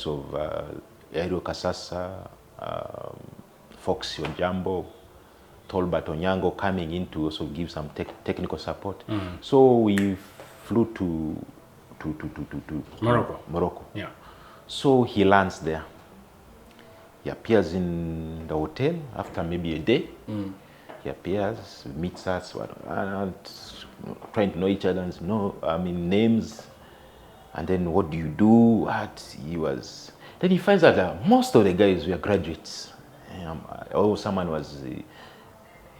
Aero Kasasa, Fox Ojambo, Tolbert Onyango coming in to also give some technical support. So we flew to Morocco.
Yeah.
So he lands there. He appears in the hotel after maybe a day. He appears, meets us, and trying to know each other's names. And then what do you do? Then he finds out that most of the guys were graduates. Someone was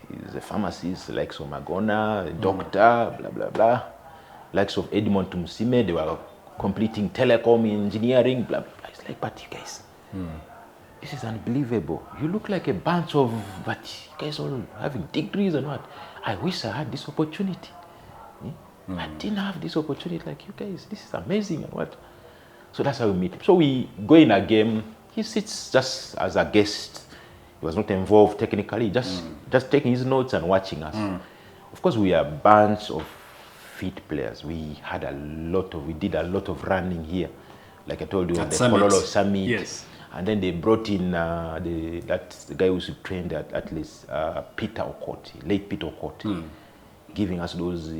he's a pharmacist, likes of Magona, a doctor, blah, blah, blah. Likes of Edmond Tumsime, they were completing telecom engineering, blah, blah. It's like, but you guys, this is unbelievable. You look like a bunch of, but you guys all having degrees and what? I wish I had this opportunity. I didn't have this opportunity like you guys. This is amazing and what? So that's how we meet him. So we go in a game. He sits just as a guest. He was not involved technically, just taking his notes and watching us. Of course, we are a bunch of fit players. We did a lot of running here. Like I told you, at the Kololo Summit.
Yes.
And then they brought in the guy who trained at least Peter Okoti, late Peter Okoti, giving us those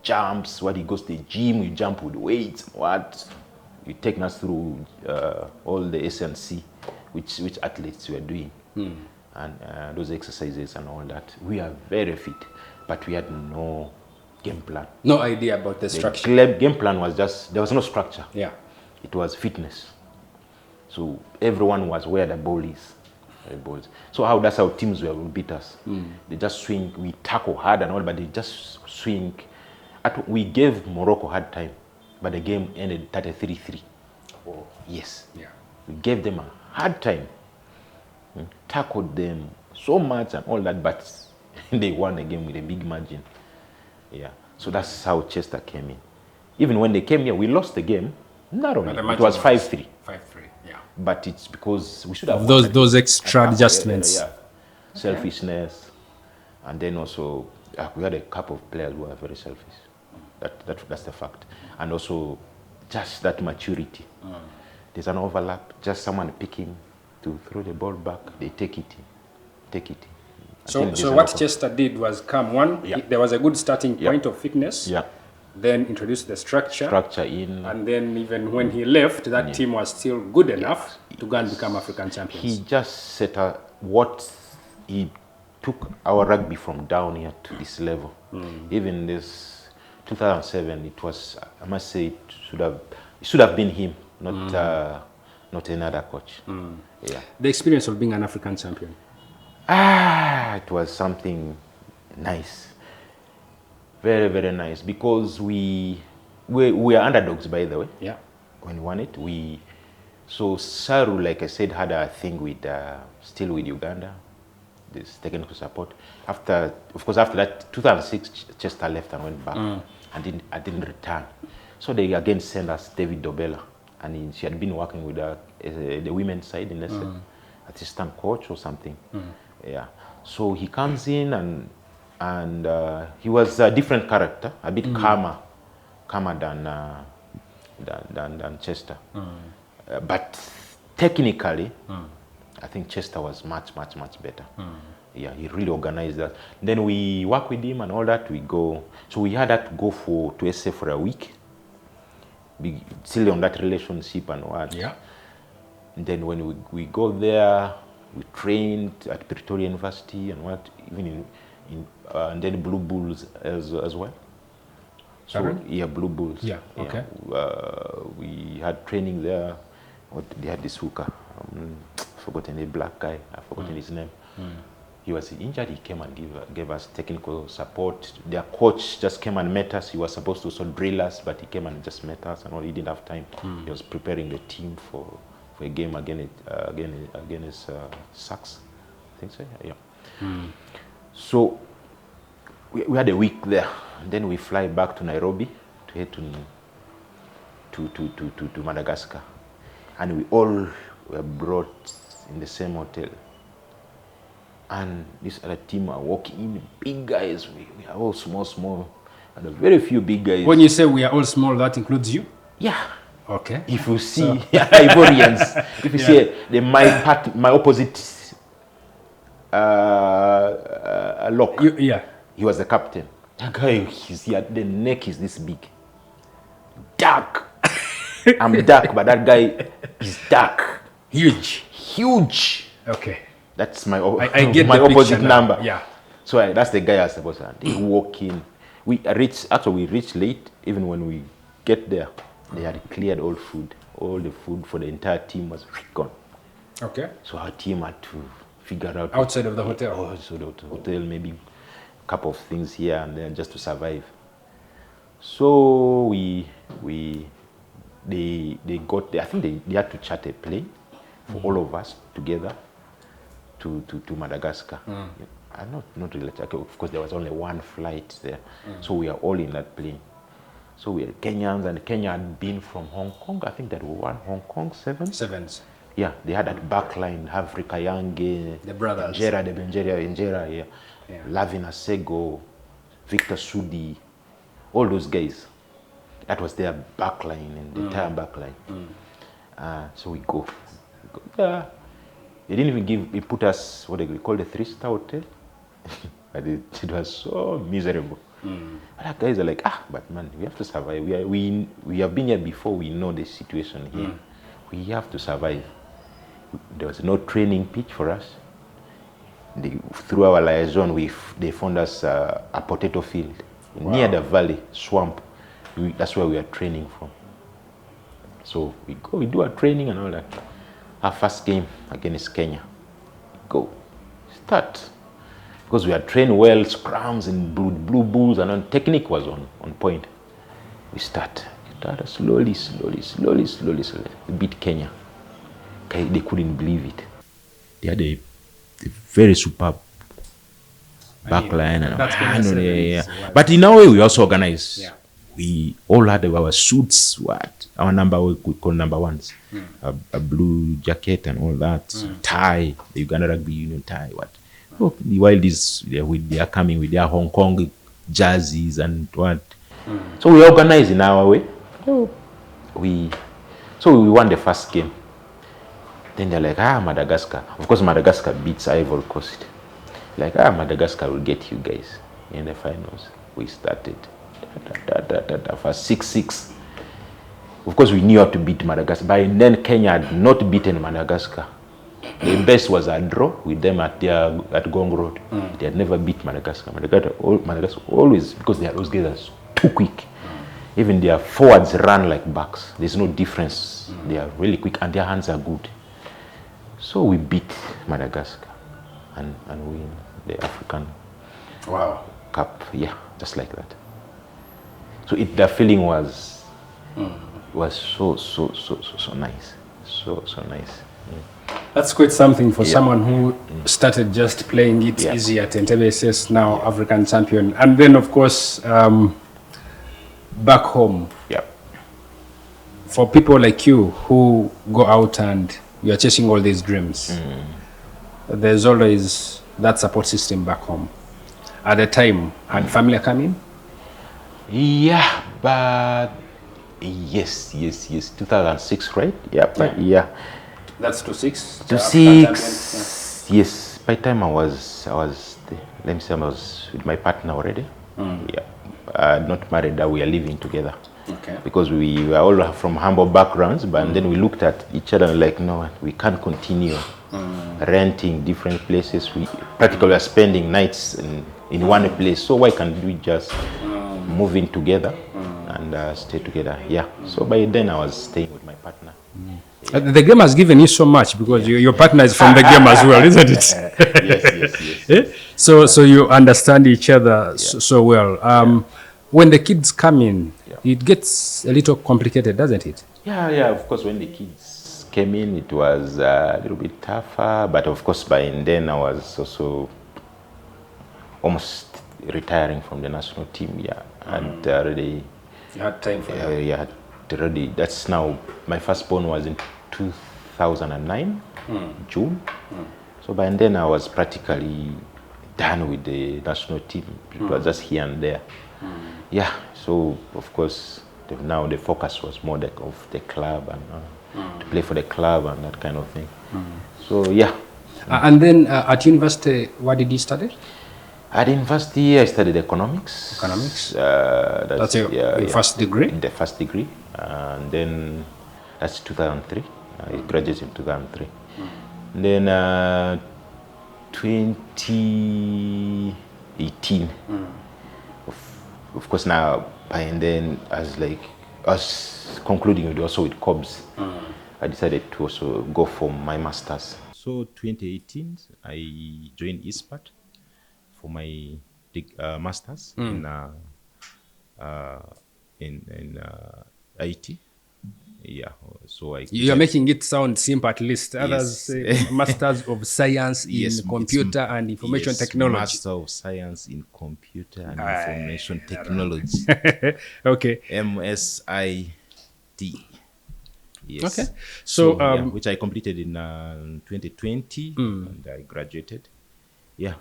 jumps. What he goes to the gym, we jump with weights. What? You taking us through all the SNC, which athletes were doing, and those exercises and all that. We are very fit, but we had no game plan.
No idea about the structure.
The game plan was there was no structure.
Yeah.
It was fitness. So everyone was where the ball is. So that's how teams will beat us. They just swing. We tackle hard and all, but they just swing. We gave Morocco hard time, but the game ended 33-3.
Oh.
Yes.
Yeah.
We gave them a hard time. Tackled them so much and all that, but they won the game with a big margin. Yeah. So that's how Chester came in. Even when they came here, we lost the game narrowly. It was 5-3.
5-3. Yeah.
But it's because we should have
those extra adjustments.
Yeah. Selfishness, and then also we had a couple of players who were very selfish. That's the fact, and also just that maturity. There's an overlap. Just someone picking to throw the ball back, they take it in.
So what Chester did was there was a good starting point of fitness.
Yeah.
Then introduced the structure
in,
and then even when he left, that team was still good enough to go and become African champions.
He just set he took our rugby from down here to this level. Even this 2007, it was, I must say, it should have been him, not another coach. Yeah.
The experience of being an African champion.
It was something nice. Very, very nice, because we are underdogs, by the way.
Yeah.
When we won it, so Saru, like I said, had a thing still with Uganda, this technical support. After that, 2006, Chester left and went back, and didn't return. So they again sent us David Dobella, and she had been working with the women's side in the assistant coach or something. Yeah. So he comes in and he was a different character, a bit calmer than Chester. But technically, I think Chester was much better. Yeah, he really organized that. Then we work with him and all that. So we had that to go to SA for a week. Still on that relationship and what.
Yeah.
And then when we go there, we trained at Pretoria University and what, even and then Blue Bulls as well. So
Pardon?
yeah, Blue Bulls.
Yeah. Okay.
We had training there. They had this hooker. Forgotten, a black guy. I've forgotten his name. He was injured. He came and gave us technical support. Their coach just came and met us. He was supposed to also drill us, but he came and just met us, and all. He didn't have time. He was preparing the team for a game against Sachs. I think so. Yeah. So we had a week there, and then we fly back to Nairobi to head to Madagascar, and we all were brought in the same hotel. And this other team are walking in, big guys. We are all small, and very few big guys.
When you say we are all small, that includes you?
Yeah.
Okay.
If you see Ivorians, if you see my opposite lock, he was the captain. That guy, the neck is this big, dark. I'm dark, but that guy is dark, huge.
Okay.
That's my
I get
my
the
opposite number.
Yeah.
So that's the guy I was supposed to. They walk in. We reached late. Even when we get there, they had cleared all food. All the food for the entire team was gone.
Okay.
So our team had to figure out
outside of the hotel.
Outside of the hotel, maybe a couple of things here and there just to survive. So they got there. I think they had to charter a plane for all of us together to Madagascar. I'm not really, of course there was only one flight there. So we are all in that plane. So we are Kenyans, and Kenya had been from Hong Kong. I think that we won Hong Kong sevens. Yeah, they had that back line, Africa Yange,
the brothers,
Benjera, Lavin Asego, Victor Sudi, all those guys. That was their back line, and the entire back line. So we go. Yeah. They didn't even they put us what they call the 3-star hotel. But it was so miserable. But our guys are like, but man, we have to survive. We have been here before. We know the situation here. We have to survive. There was no training pitch for us. Through our liaison, they found us a potato field near the valley, swamp. That's where we are training from. So we go, we do our training and all that. Our first game against Kenya. Go. Start. Because we are trained well, scrums and blue bulls, and technique was on point. We start slowly. We beat Kenya. They couldn't believe it. They had a very superb backline. But in a way, we also organized. Yeah. We all had our suits, our number, we could call number ones. A blue jacket and all that, tie, the Uganda Rugby Union tie, while they are coming with their Hong Kong jerseys and what. So we organized in our way. We won the first game. Then they're like, Madagascar. Of course, Madagascar beats Ivory Coast. Like, Madagascar will get you guys in the finals. We started. For 6-6. Of course, we knew how to beat Madagascar. By then, Kenya had not beaten Madagascar. The best was a draw with them at Gong Road. They had never beat Madagascar. Madagascar always, because those guys are too quick. Even their forwards run like backs. There's no difference. They are really quick and their hands are good. So we beat Madagascar and win the African Cup. Yeah, just like that. So the feeling was so nice, so nice.
That's quite something for someone who started just playing it easy at Entebbe SS, now African champion, and then of course back home.
Yeah.
For people like you who go out and you are chasing all these dreams, there's always that support system back home. At the time, had family coming?
Yeah, but yes, 2006, right? Yeah.
That's 2006.
2006. Yes. By the time I was with my partner already. Yeah. Not married. We are living together.
Okay.
Because we were all from humble backgrounds, but then we looked at each other and like, no, we can't continue renting different places. We practically are spending nights in one place. So why can't we just move in together and stay together? Yeah. So by then I was staying with my partner.
The game has given you so much because your partner is from the game as well, isn't it?
Yes.
Eh? So you understand each other so well. When the kids come in, it gets a little complicated, doesn't it?
Yeah. Of course, when the kids came in, it was a little bit tougher. But of course, by then I was also almost retiring from the national team. Yeah, and already.
You had time for
Yeah, already. That's now. My firstborn was in 2009, June. So by then I was practically done with the national team. It was just here and there. Yeah. So of course, now the focus was more of the club and to play for the club and that kind of thing. So yeah.
And then at university, what did you study?
At university, I studied economics.
Economics?
That's
your first degree?
The first degree. And then that's 2003. I graduated in 2003. Then 2018. Of course, now, and then I was concluding with also with COBS. I decided to also go for my master's. So 2018, I joined ISPAT for my master's in IT. Yeah, so
you're making it sound simple. At least others say Masters of Science in Computer and Information Technology.
Master of Science in Computer and Information Technology.
Okay.
MSIT. Yes.
Okay. So,
which I completed in 2020 and I graduated. Yeah.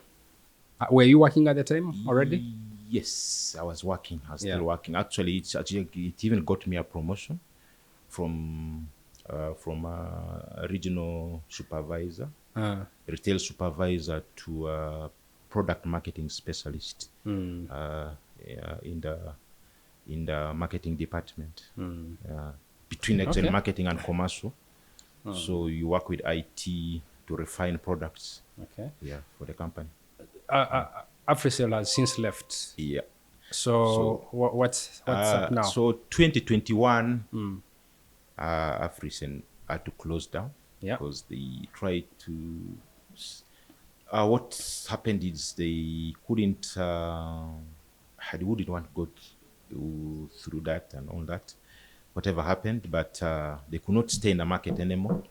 Were you working at the time already?
Yes, I was working. I was still working. Actually, it even got me a promotion from a regional supervisor, retail supervisor, to a product marketing specialist in the marketing department. Between actually marketing and commercial. So you work with IT to refine products.
Okay.
Yeah, for the company.
Africell has since left.
Yeah.
So what's up now?
So 2021, Africell had to close down because they tried to. What happened is they couldn't. They wouldn't want to go through that and all that. Whatever happened, but they could not stay in the market anymore,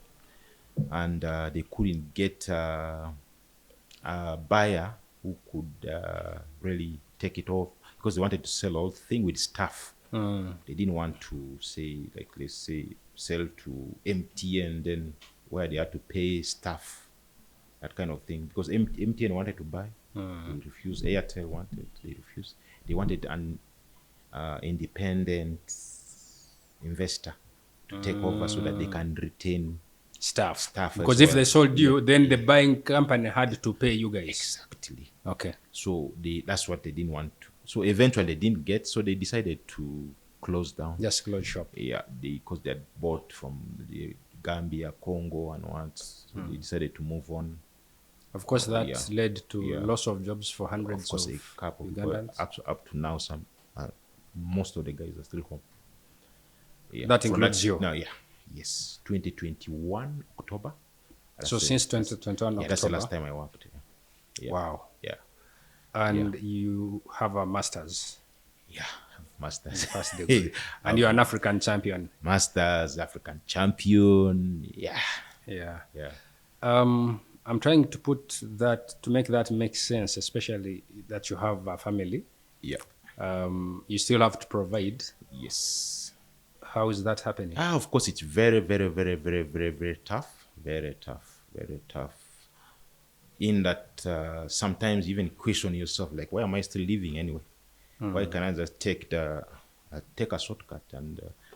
and they couldn't get a buyer who could really take it off because they wanted to sell all thing with staff. They didn't want to let's say sell to MTN, then where they had to pay staff, that kind of thing. Because MTN wanted to buy, they refused. Airtel wanted, they refused. They wanted an independent investor to take over so that they can retain
staff. Because if they sold you, then the buying company had to pay you guys.
Exactly.
Okay.
So that's what they didn't want to. So eventually they didn't get, so they decided to close down.
Just close shop.
Yeah, because they had bought from the Gambia, Congo and what. So they decided to move on.
Of course, that led to loss of jobs for hundreds of
a couple
Ugandans.
Up to now, some most of the guys are still home. Yeah.
That includes you?
No, yes. 2021 October.
So since 2021 October?
That's the last time I worked. Yeah.
Wow.
Yeah.
And you have a master's?
Yeah, I have master's.
First degree. And you're an African champion?
Master's, African champion. Yeah.
I'm trying to make that make sense, especially that you have a family.
Yeah.
You still have to provide.
Yes.
How is that happening?
Of course, it's very, very, very, very, very, very tough. Very tough. Very tough. In that sometimes you even question yourself, like, why am I still living anyway? Why can't I just take a shortcut?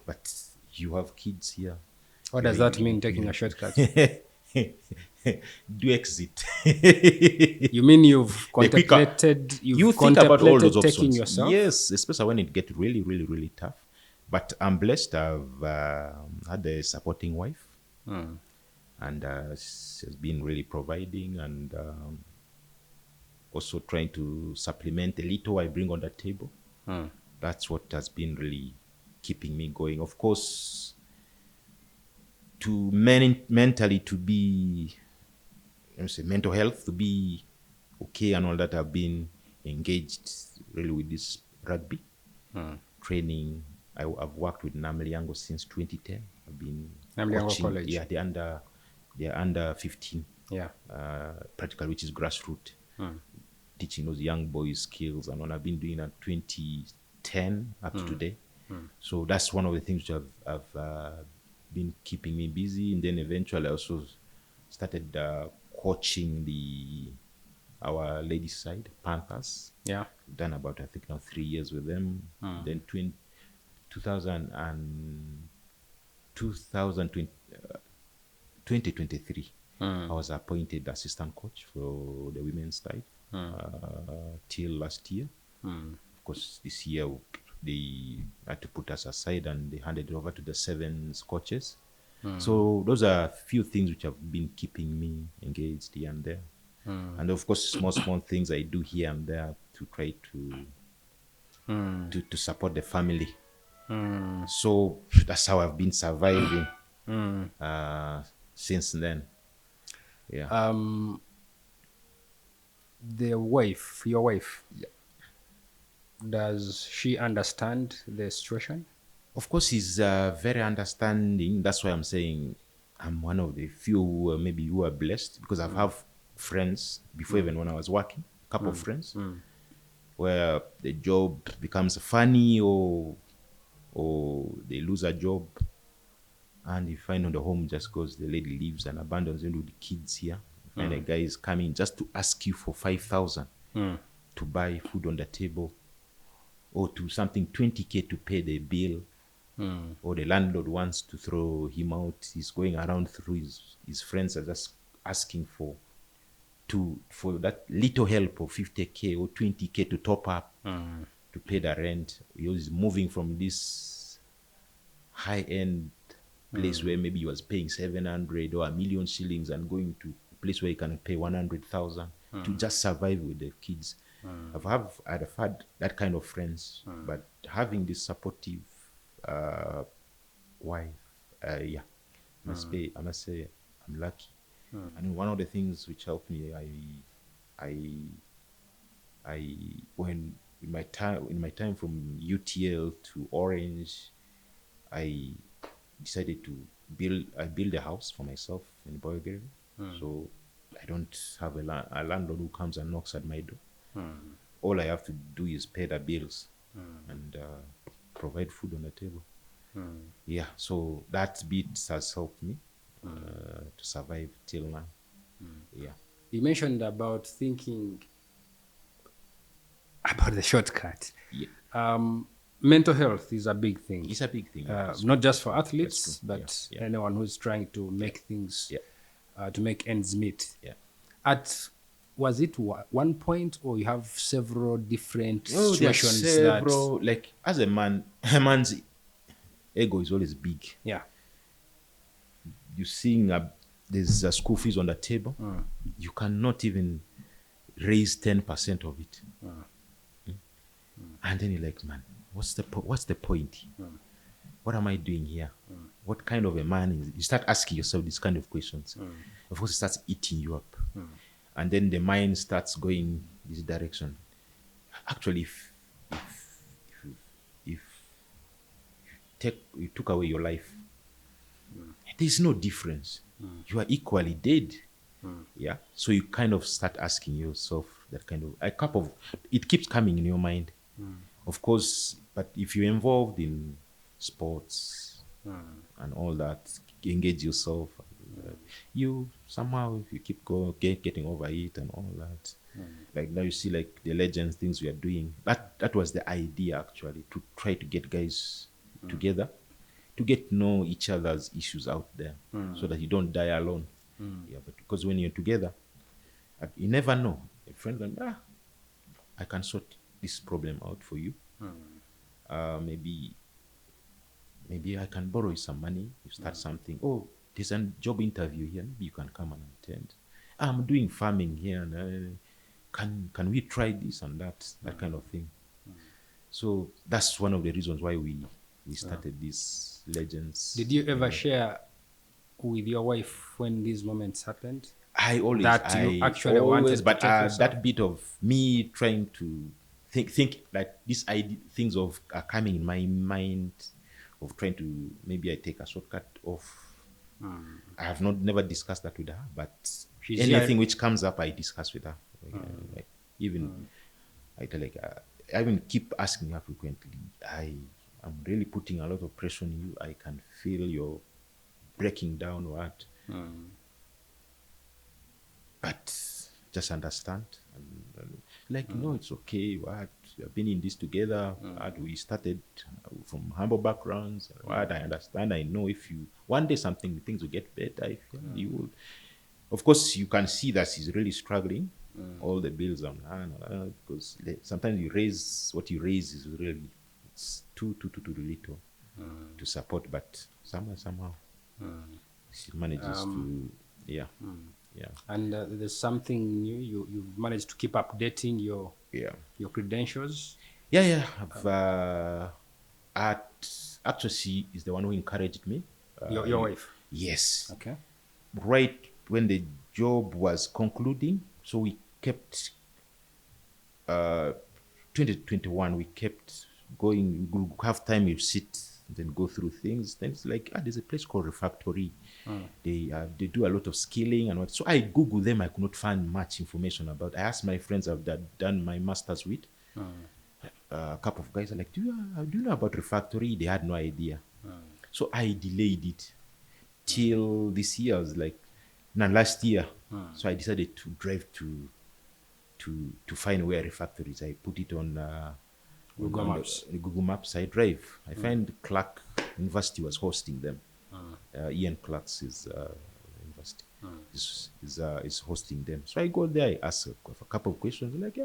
But you have kids here.
What does that mean, taking a shortcut?
Do exit.
You mean you've contemplated?
You think about all those options.
Taking yourself?
Yes, especially when it gets really, really, really tough. But I'm blessed. I've had a supporting wife. and has been really providing and also trying to supplement a little I bring on the table. That's what has been really keeping me going. Of course, to mentally to be, let me say, mental health to be okay and all that, I've been engaged really with this rugby training. I've worked with Namliango since 2010. I've been
Nwankwo
coaching.
College.
Yeah, they're under 15.
Yeah.
Practical, which is grassroots, teaching those young boys skills, and all. I've been doing that 2010 up to today. So that's one of the things which have been keeping me busy. And then eventually I also started coaching our ladies side, Panthers.
Yeah.
Done about, I think now 3 years with them. Then 2023, I was appointed assistant coach for the women's side till last year. Of course, this year they had to put us aside and they handed it over to the sevens coaches. So those are a few things which have been keeping me engaged here and there. And of course, small things I do here and there to try to support the family. So that's how I've been surviving since then. Yeah.
Your wife, does she understand the situation?
Of course, he's very understanding. That's why I'm saying I'm one of the few who are blessed, because I've have friends before, even when I was working, a couple of friends, where the job becomes funny or they lose a job, and you find on the home just goes, the lady leaves and abandons you with the kids here. And the guy is coming just to ask you for 5,000 to buy food on the table, or to something 20K to pay the bill, or the landlord wants to throw him out. He's going around through his friends are just asking for that little help of 50K or 20K to top up to pay the rent. He was moving from this high-end place where maybe he was paying 700 or 1,000,000 shillings and going to a place where he can pay 100,000 to just survive with the kids. I've had that kind of friends, but having this supportive wife, I must say I'm lucky. And one of the things which helped me, when in my time from UTL to Orange, I decided to build a house for myself in Bulgaria. So I don't have a landlord who comes and knocks at my door. All I have to do is pay the bills and provide food on the table. Yeah, so that bit has helped me to survive till now. Yeah.
You mentioned about thinking about the shortcut.
Yeah.
Mental health is a big thing.
It's a big thing.
Not just for athletes,
true.
but
Yeah.
anyone who's trying to make things, to make ends meet.
Yeah.
Was it one point, or you have several different
Oh, there are
situations
several, like, as a man, a man's ego is always big.
Yeah.
You're seeing there's a school fees on the table. You cannot even raise 10% of it. And then you're like, man, what's the point? What am I doing here? What kind of a man is? You start asking yourself these kind of questions. Of course, it starts eating you up. And then the mind starts going this direction. Actually, if you took away your life, there's no difference. You are equally dead. Yeah. So you kind of start asking yourself that kind of it keeps coming in your mind. Of course, but if you're involved in sports and all that, engage yourself, you somehow, if you keep getting over it and all that, like now you see like the legends things we are doing, that was the idea actually, to try to get guys together, to get to know each other's issues out there, so that you don't die alone. Yeah, but because when you're together, you never know. A friend goes, I can sort this problem out for you. Maybe I can borrow you some money. You start something. Oh, there's a job interview here. Maybe you can come and attend. I'm doing farming here, and can we try this and that kind of thing. So that's one of the reasons why we started these legends.
Did you ever share with your wife when these moments happened?
I always,
You actually wanted
but
to take yourself?
that bit of me trying to think like these things are coming in my mind of trying to, maybe I take a shortcut off. I have never discussed that with her, but
She's
anything
here.
which comes up, I discuss with her. Like, even I tell, like, I even keep asking her frequently. I'm really putting a lot of pressure on you. I can feel you're breaking down. What? But just understand. And like, no, it's okay. What? We have been in this together. What? We started from humble backgrounds. What? I understand. I know if you one day things will get better. If you will, of course, you can see that he's really struggling. All the bills on hand, because sometimes what you raise is really, it's too little to support. But somehow she manages to, yeah.
And there's something new. You've managed to keep updating your credentials.
I've actually, she is the one who encouraged me.
Your wife.
Yes.
Okay.
Right when the job was concluding, so we kept 2021. We kept going. We have time. You sit, then go through things. Then it's like, there's a place called Refactory. They do a lot of skilling and what. So I Googled them. I could not find much information about. I asked my friends I've done my masters with. A couple of guys are like, do you know about Refactory? They had no idea. So I delayed it till this year. I was like, last year. So I decided to drive to find where Refactory is. I put it on
Google Maps.
Google Maps. I drive. I find Clark University was hosting them. Ian Clark's university is hosting them. So I go there. I ask a couple of questions. They're like,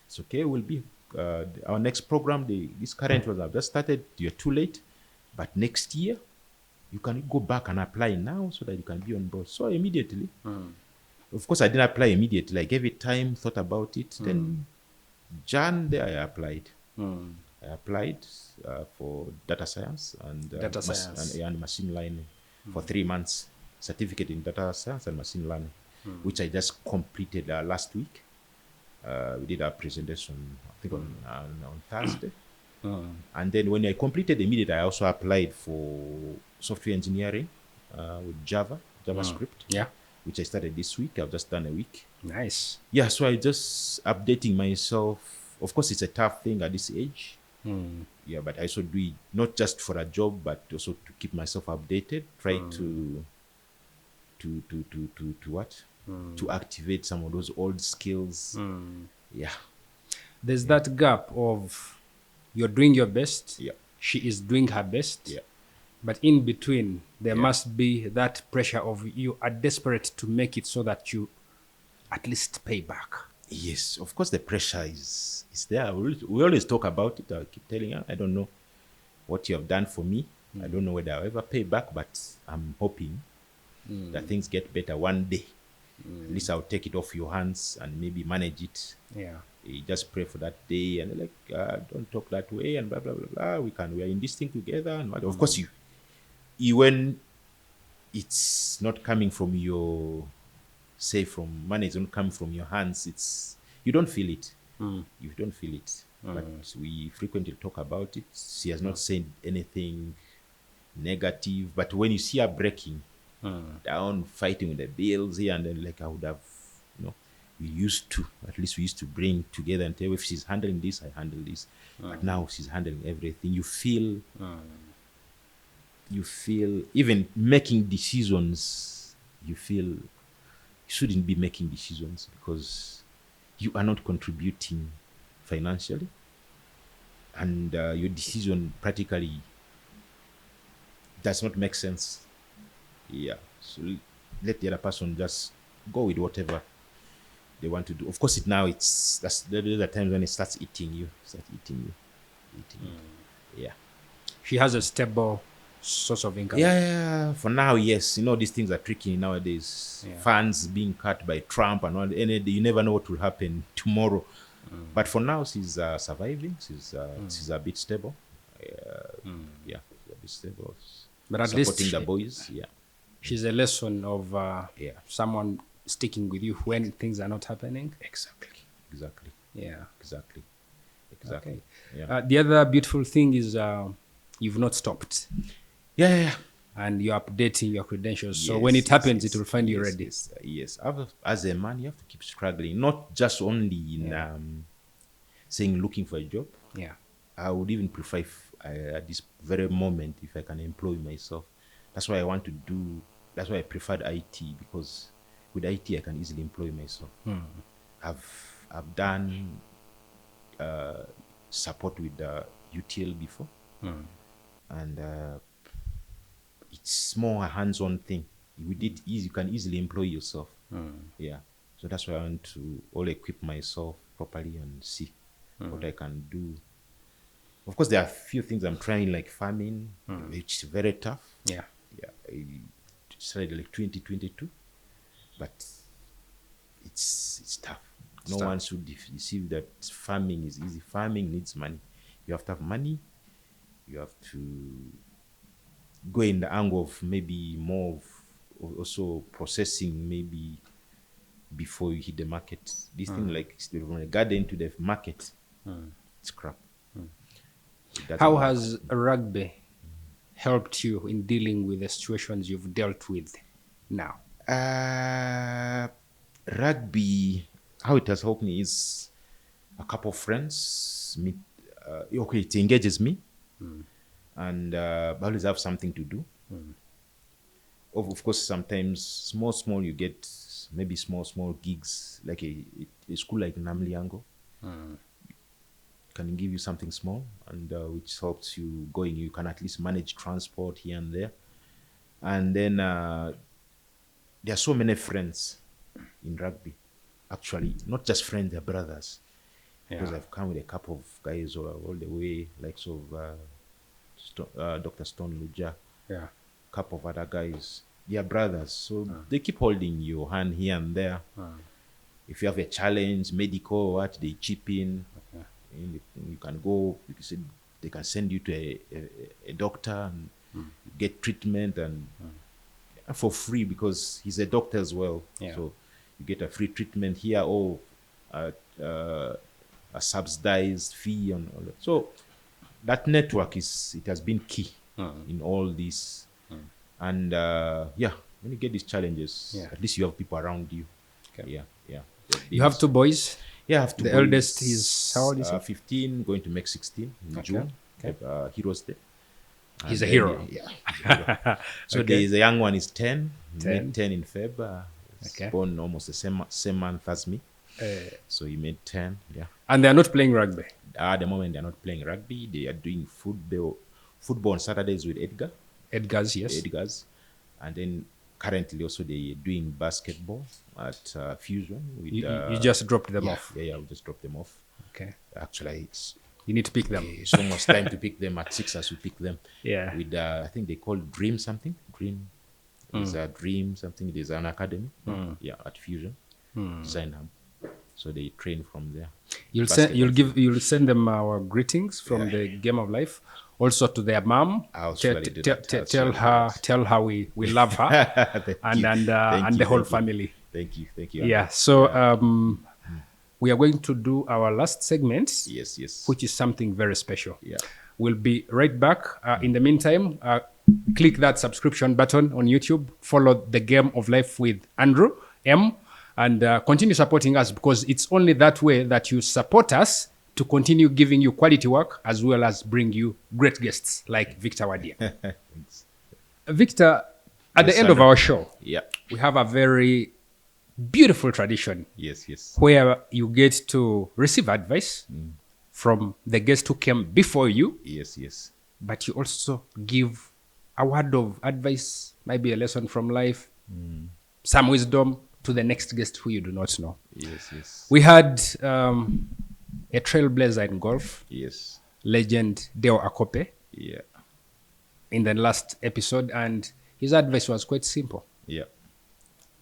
it's okay. We'll be our next program. This current ones have just started. You're too late, but next year you can go back and apply now so that you can be on board. So immediately, of course, I didn't apply immediately. I gave it time, thought about it. Then Jan, there I applied. I applied for data science and and machine learning for 3 months. Certificate in data science and machine learning, which I just completed last week. We did our presentation, I think, on Thursday. And then when I completed immediately, I also applied for software engineering with JavaScript, which I started this week. I've just done a week.
Nice.
Yeah, so I just updating myself. Of course, it's a tough thing at this age. Yeah, but I also do it not just for a job, but also to keep myself updated. Try to what? To activate some of those old skills. Yeah.
There's that gap of you're doing your best.
Yeah.
She is doing her best.
Yeah.
But in between, there must be that pressure of you are desperate to make it so that you at least pay back.
Yes, of course the pressure is there. We always talk about it. I keep telling her, I don't know what you have done for me. I don't know whether I'll ever pay back, but I'm hoping that things get better one day. At least I'll take it off your hands and maybe manage it.
Yeah.
You just pray for that day, and they're like, don't talk that way, and blah blah blah blah. We are in this thing together, and what. Of course, you when it's not coming from your, say, from money, it's not coming from your hands. You don't feel it. You don't feel it. But we frequently talk about it. She has not said anything negative, but when you see her breaking down, fighting with the bills here and then, like, I would have, we used to bring together and tell, if she's handling this, I handle this. But now she's handling everything. You feel even making decisions, you feel you shouldn't be making decisions because you are not contributing financially, and your decision practically does not make sense. Yeah, so let the other person just go with whatever they want to do. Of course, that's the times when it starts eating you. Yeah.
She has a stable source of income?
Yeah, for now, yes. You know, these things are tricky nowadays.
Yeah.
Funds being cut by Trump and all, and you never know what will happen tomorrow. But for now, she's surviving. She's a bit stable. Yeah, she's a bit stable.
But at least
supporting the boys. Yeah,
she's a lesson of
Yeah.
someone sticking with you when things are not happening.
exactly.
Yeah.
Exactly.
Okay.
Yeah.
The other beautiful thing is you've not stopped
Yeah.
and you're updating your credentials. So
Yes,
when it
yes,
happens,
yes,
it will find you
yes,
ready.
Yes. As a man, you have to keep struggling, not just only in saying looking for a job.
Yeah.
I would even prefer if at this very moment if I can employ myself. That's why I want to do. That's why I preferred IT, because with IT I can easily employ myself. I've done support with UTL before, and it's more a hands-on thing. With it, you can easily employ yourself. Yeah. So that's why I want to all equip myself properly and see what I can do. Of course, there are a few things I'm trying, like farming, which is very tough.
Yeah.
Yeah, I started like 2022, but it's tough. No one should deceive that farming is easy. Farming needs money. You have to have money. You have to go in the angle of maybe more of also processing, maybe before you hit the market. This thing, like from the garden to the market, it's crap.
How has rugby helped you in dealing with the situations you've dealt with now?
Rugby, how it has helped me is a couple of friends meet. Okay, it engages me, and I always have something to do. Of course, sometimes small you get maybe small gigs, like a school like Namliango can give you something small, and which helps you going. You can at least manage transport here and there, and then there are so many friends in rugby. Actually, not just friends, they're brothers. Because I've come with a couple of guys all the way, like Dr. Stone Luja,
Yeah.
couple of other guys. They are brothers, so they keep holding your hand here and there. If you have a challenge, medical or what, they chip in. And you can go. They can send you to a doctor and get treatment and for free, because he's a doctor as well.
Yeah.
So you get a free treatment here, or a subsidized fee and all that. So that network it has been key in all this. And when you get these challenges, at least you have people around you.
Okay.
Yeah.
You have two boys.
Yeah, I have two
The
boys.
eldest is, how old is he?
15, going to make 16 in June.
Okay.
Heroes Day.
He's
And
a hero.
Yeah. He's a hero. So
Okay.
the young one is 10.
10.
Made 10 in Feb.
Okay.
Born almost the same month as me. So he made 10. Yeah.
And they're not playing rugby.
At the moment, they're not playing rugby. They are doing football on Saturdays with
Edgar's, yes.
Edgar's. And then currently also they're doing basketball at Fusion. With,
You just dropped them off.
Yeah, we just dropped them off.
Okay.
Actually,
You need to pick them.
it's almost time to pick them at 6 as we pick them.
Yeah.
With, I think they call Dream something. Dream. There's a Dream something. There's an academy. Yeah, at Fusion. Design Hub. So they train from there.
You'll send them our greetings from the Game of Life. Also to their mom. Tell her we love her and the whole family.
Thank you.
Yeah. So we are going to do our last segment.
Yes.
Which is something very special.
Yeah.
We'll be right back. In the meantime, click that subscription button on YouTube. Follow the Game of Life with Andrew M. And continue supporting us, because it's only that way that you support us to continue giving you quality work, as well as bring you great guests like Victor Wadia.
Thanks.
Victor, at the end of our show, we have a very beautiful tradition.
Yes.
Where you get to receive advice from the guest who came before you.
Yes.
But you also give a word of advice, maybe a lesson from life, some wisdom to the next guest who you do not know.
Yes.
We had a trailblazer in golf.
Yes.
Legend Deo Akope.
Yeah.
in the last episode, and his advice was quite simple:
Yeah.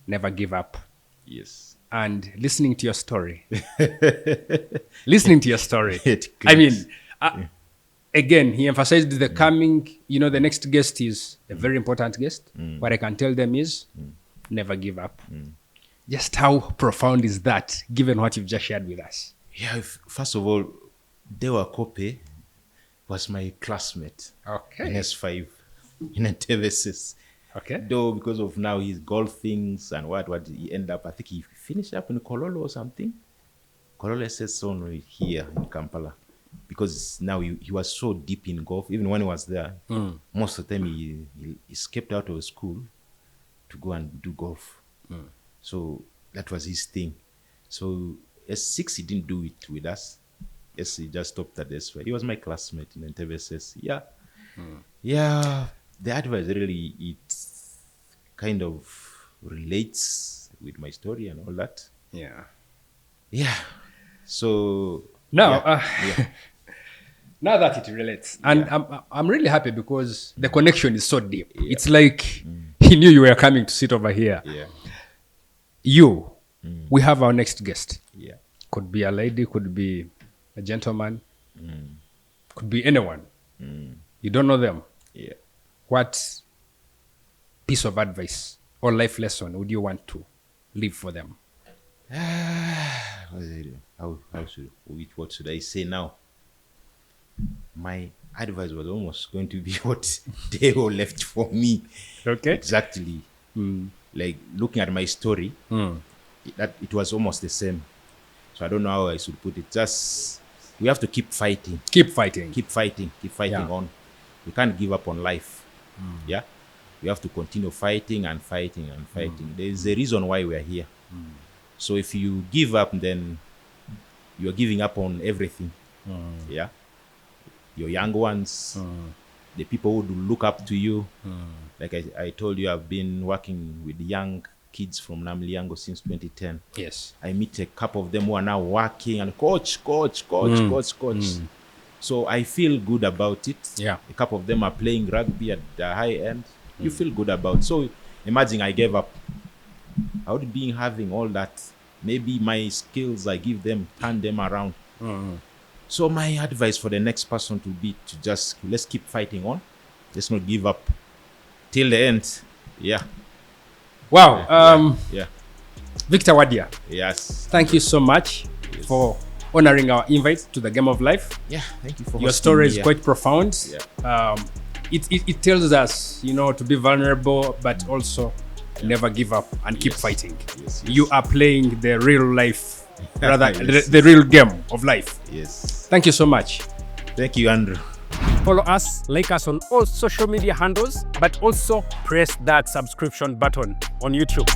never give up.
Yes.
And listening to your story, listening to your story,
It
I mean,
clicks.
again, he emphasized the coming, the next guest is a very important guest. What I can tell them is never give up. Just how profound is that, given what you've just shared with us?
Yeah, first of all, Dewa Kope was my classmate
Okay.
in S5 in Entebbe.
Okay.
Though because of now his golf things and what he ended up, I think he finished up in Kololo or something. Kololo SS only here in Kampala. Because now he was so deep in golf, even when he was there, most of the time he escaped out of school to go and do golf. So that was his thing. So S6, he didn't do it with us. Yes, he just stopped at S5. He was my classmate in Entebbe SS. Yeah. Yeah. The advice really, it kind of relates with my story and all that.
Yeah.
Yeah. So
Now,
yeah.
now that it relates, and I'm really happy because the connection is so deep. It's like he knew you were coming to sit over here.
Yeah.
We have our next guest.
Yeah.
Could be a lady, could be a gentleman, could be anyone. You don't know them.
Yeah.
What piece of advice or life lesson would you want to leave for them?
What should I say now? My advice was almost going to be what Deo left for me.
Okay.
Exactly. Like looking at my story, that it was almost the same. So I don't know how I should put it. Just we have to keep fighting.
Keep fighting.
Keep fighting
Yeah.
on. We can't give up on life. Yeah. We have to continue fighting and fighting and fighting. There is a reason why we are here. So if you give up, then you are giving up on everything. Yeah. Your young ones, the people who do look up to you. Like I told you, I've been working with young kids from Namliango since 2010.
Yes.
I meet a couple of them who are now working and coach. So I feel good about it.
Yeah.
A couple of them are playing rugby at the high end. You feel good about it. So imagine I gave up. I would be having all that. Maybe my skills I give them, turn them around. So my advice for the next person to be to just, let's keep fighting on. Let's not give up till the end. Yeah.
Wow.
Yeah.
Victor Wadia,
Yes.
thank you so much for honoring our invite to the Game of Life.
Yeah. Thank you for
Your
hosting
story
me
is
here.
quite profound.
Yeah.
It tells us, to be vulnerable, but also never give up and keep fighting.
Yes.
You are playing the real life, rather
Yes.
the real game of life.
Yes.
Thank you so much.
Thank you, Andrew.
Follow us, like us on all social media handles, but also press that subscription button on YouTube.